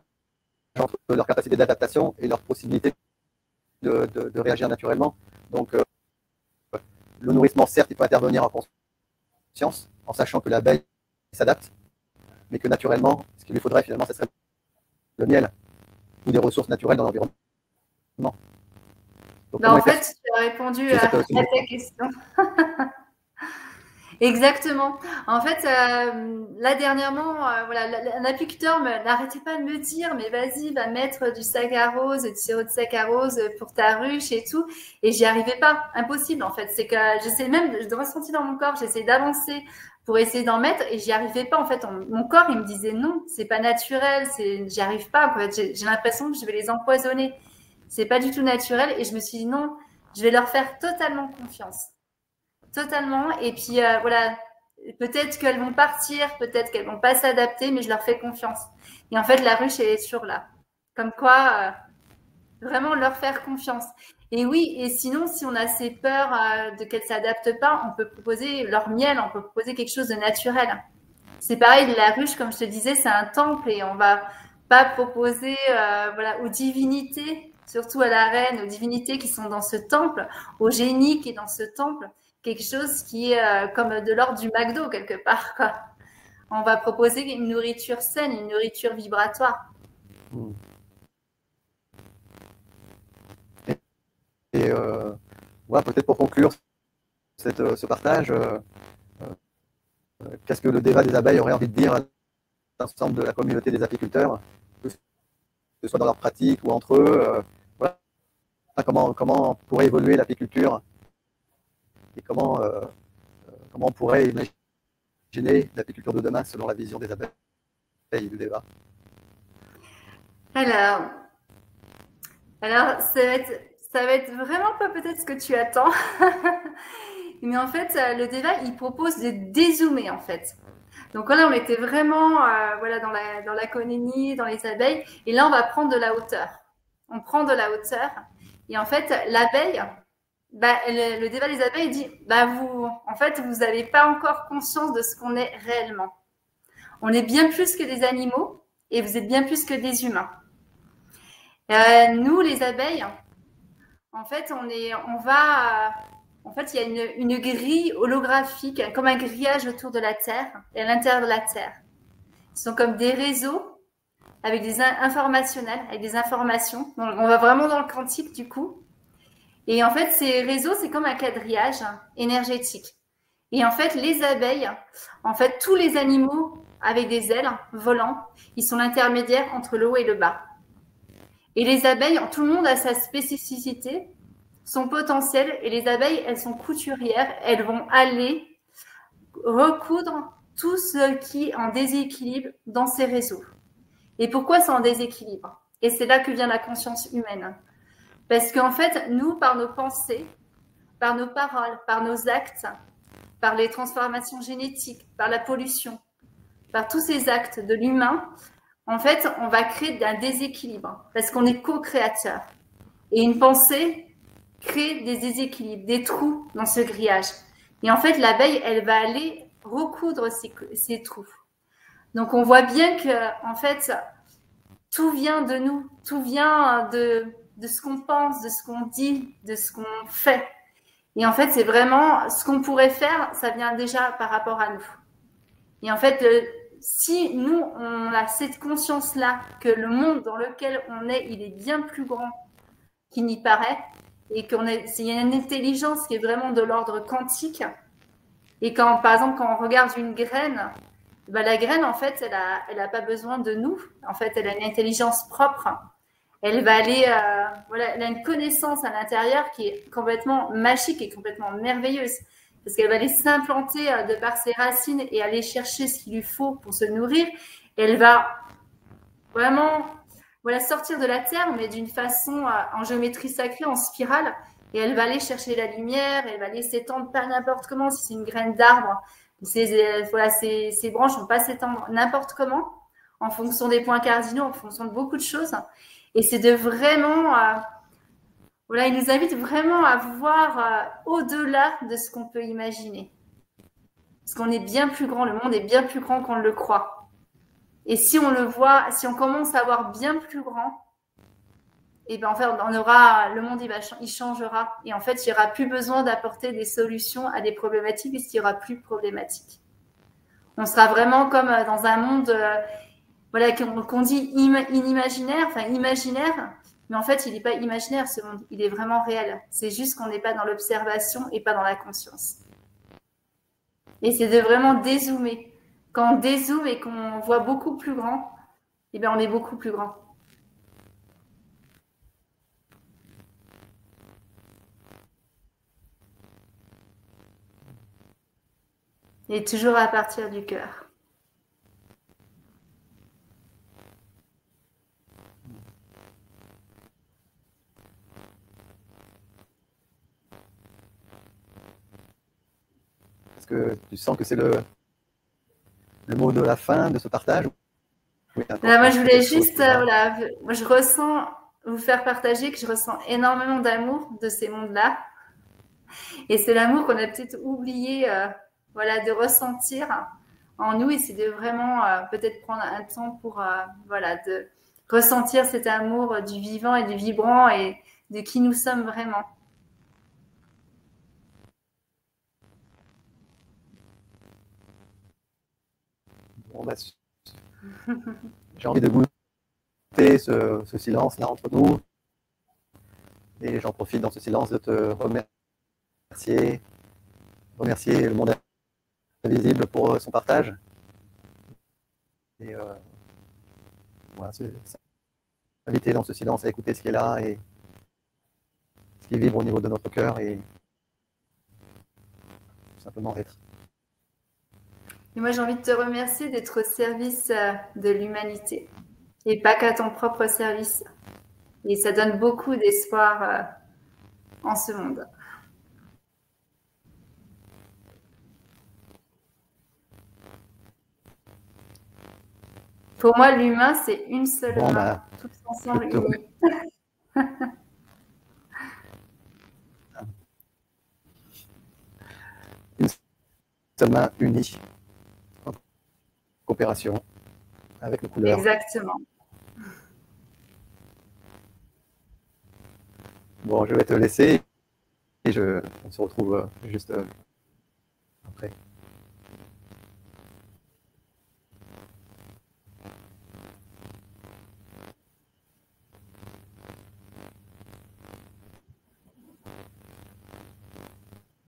S1: entre leur capacité d'adaptation et leur possibilité de réagir naturellement. Donc, le nourrissement, certes, il peut intervenir en conscience, en sachant que l'abeille s'adapte, mais que naturellement, ce qu'il lui faudrait finalement, ce serait le miel ou des ressources naturelles dans l'environnement. Donc,
S2: en fait, tu as répondu à ta question. Exactement. En fait, là dernièrement, voilà, un apiculteur n'arrêtait pas de me dire, mais vas-y, va mettre du saccharose, du sirop de saccharose pour ta ruche et tout. Et j'y arrivais pas. Impossible, en fait. C'est que j'essaie même de ressentir dans mon corps, j'essaie d'avancer pour essayer d'en mettre et j'y arrivais pas. En fait, mon corps, il me disait non, c'est pas naturel, j'y arrive pas. En fait, j'ai l'impression que je vais les empoisonner. C'est pas du tout naturel. Et je me suis dit non, je vais leur faire totalement confiance. Totalement. Et puis, voilà, peut-être qu'elles vont partir, peut-être qu'elles vont pas s'adapter, mais je leur fais confiance. Et en fait, la ruche, elle est sur là. Comme quoi, vraiment leur faire confiance. Et oui, et sinon, si on a assez peur de qu'elles s'adaptent pas, on peut proposer leur miel, on peut proposer quelque chose de naturel. C'est pareil, la ruche, comme je te disais, c'est un temple et on va pas proposer voilà, aux divinités, surtout à la reine, aux divinités qui sont dans ce temple, au génie qui est dans ce temple, quelque chose qui est comme de l'ordre du McDo quelque part, quoi. On va proposer une nourriture saine, une nourriture vibratoire.
S1: Et ouais, peut-être pour conclure ce partage, qu'est-ce que le débat des abeilles aurait envie de dire à l'ensemble de la communauté des apiculteurs, que ce soit dans leur pratique ou entre eux, voilà. Comment pourrait évoluer l'apiculture et comment on pourrait imaginer l'apiculture de demain selon la vision des abeilles du débat.
S2: Alors ça va être vraiment pas peut-être ce que tu attends. Mais en fait, le débat, il propose de dézoomer, en fait. Donc là, on était vraiment voilà, dans la colonie, dans les abeilles. Et là, on va prendre de la hauteur. On prend de la hauteur. Et en fait, l'abeille, le débat des abeilles dit, en fait, vous n'avez pas encore conscience de ce qu'on est réellement. On est bien plus que des animaux et vous êtes bien plus que des humains. Nous, les abeilles, en fait, en fait, il y a une grille holographique, comme un grillage autour de la Terre et à l'intérieur de la Terre. Ils sont comme des réseaux avec des informationnels, avec des informations. Donc, on va vraiment dans le quantique du coup. Et en fait, ces réseaux, c'est comme un quadrillage énergétique. Et en fait, les abeilles, en fait, tous les animaux avec des ailes volants, ils sont l'intermédiaire entre le haut et le bas. Et les abeilles, tout le monde a sa spécificité, son potentiel. Et les abeilles, elles sont couturières. Elles vont aller recoudre tout ce qui est en déséquilibre dans ces réseaux. Et pourquoi c'est en déséquilibre? Et c'est là que vient la conscience humaine. Parce qu'en fait, nous, par nos pensées, par nos paroles, par nos actes, par les transformations génétiques, par la pollution, par tous ces actes de l'humain, en fait, on va créer un déséquilibre parce qu'on est co-créateur. Et une pensée crée des déséquilibres, des trous dans ce grillage. Et en fait, l'abeille, elle va aller recoudre ces trous. Donc, on voit bien que, en fait, tout vient de nous, tout vient de ce qu'on pense, de ce qu'on dit, de ce qu'on fait. Et en fait, c'est vraiment ce qu'on pourrait faire, ça vient déjà par rapport à nous. Et en fait, si nous, on a cette conscience-là que le monde dans lequel on est, il est bien plus grand qu'il n'y paraît, et qu'il y a une intelligence qui est vraiment de l'ordre quantique. Et quand, par exemple, quand on regarde une graine, la graine, en fait, elle a pas besoin de nous. En fait, elle a une intelligence propre. Elle va aller, voilà, elle a une connaissance à l'intérieur qui est complètement magique et complètement merveilleuse. Parce qu'elle va aller s'implanter de par ses racines et aller chercher ce qu'il lui faut pour se nourrir. Et elle va vraiment voilà, sortir de la terre, mais d'une façon en géométrie sacrée, en spirale. Et elle va aller chercher la lumière, elle va aller s'étendre pas n'importe comment, si c'est une graine d'arbre. Voilà, ces branches ne vont pas s'étendre n'importe comment, en fonction des points cardinaux, en fonction de beaucoup de choses. Et c'est de vraiment... voilà, il nous invite vraiment à voir au-delà de ce qu'on peut imaginer. Parce qu'on est bien plus grand, le monde est bien plus grand qu'on le croit. Et si on le voit, si on commence à voir bien plus grand, et ben en fait, le monde il changera. Et en fait, il n'y aura plus besoin d'apporter des solutions à des problématiques puisqu'il n'y aura plus de problématiques. On sera vraiment comme dans un monde voilà, qu'on dit inimaginaire, enfin imaginaire, mais en fait, il n'est pas imaginaire ce monde, il est vraiment réel. C'est juste qu'on n'est pas dans l'observation et pas dans la conscience. Et c'est de vraiment dézoomer. Quand on dézoome et qu'on voit beaucoup plus grand, eh bien, on est beaucoup plus grand. Et toujours à partir du cœur.
S1: Est-ce que tu sens que c'est le mot de la fin de ce partage?
S2: Oui, là, moi, je voulais juste, voilà, moi, je ressens, vous faire partager que je ressens énormément d'amour de ces mondes-là. Et c'est l'amour qu'on a peut-être oublié voilà, de ressentir en nous. Et c'est de vraiment peut-être prendre un temps pour voilà, de ressentir cet amour du vivant et du vibrant et de qui nous sommes vraiment.
S1: Bon, bah, j'ai envie de goûter ce silence-là entre nous. Et j'en profite dans ce silence de te remercier le monde invisible pour son partage. Et voilà, inviter dans ce silence à écouter ce qui est là et ce qui vibre au niveau de notre cœur et tout simplement être.
S2: Et moi, j'ai envie de te remercier d'être au service de l'humanité et pas qu'à ton propre service. Et ça donne beaucoup d'espoir en ce monde. Pour moi, l'humain, c'est une seule main, tous ensemble unis.
S1: Une seule main unie, en coopération avec nos couleurs.
S2: Exactement.
S1: Bon, je vais te laisser et on se retrouve juste après.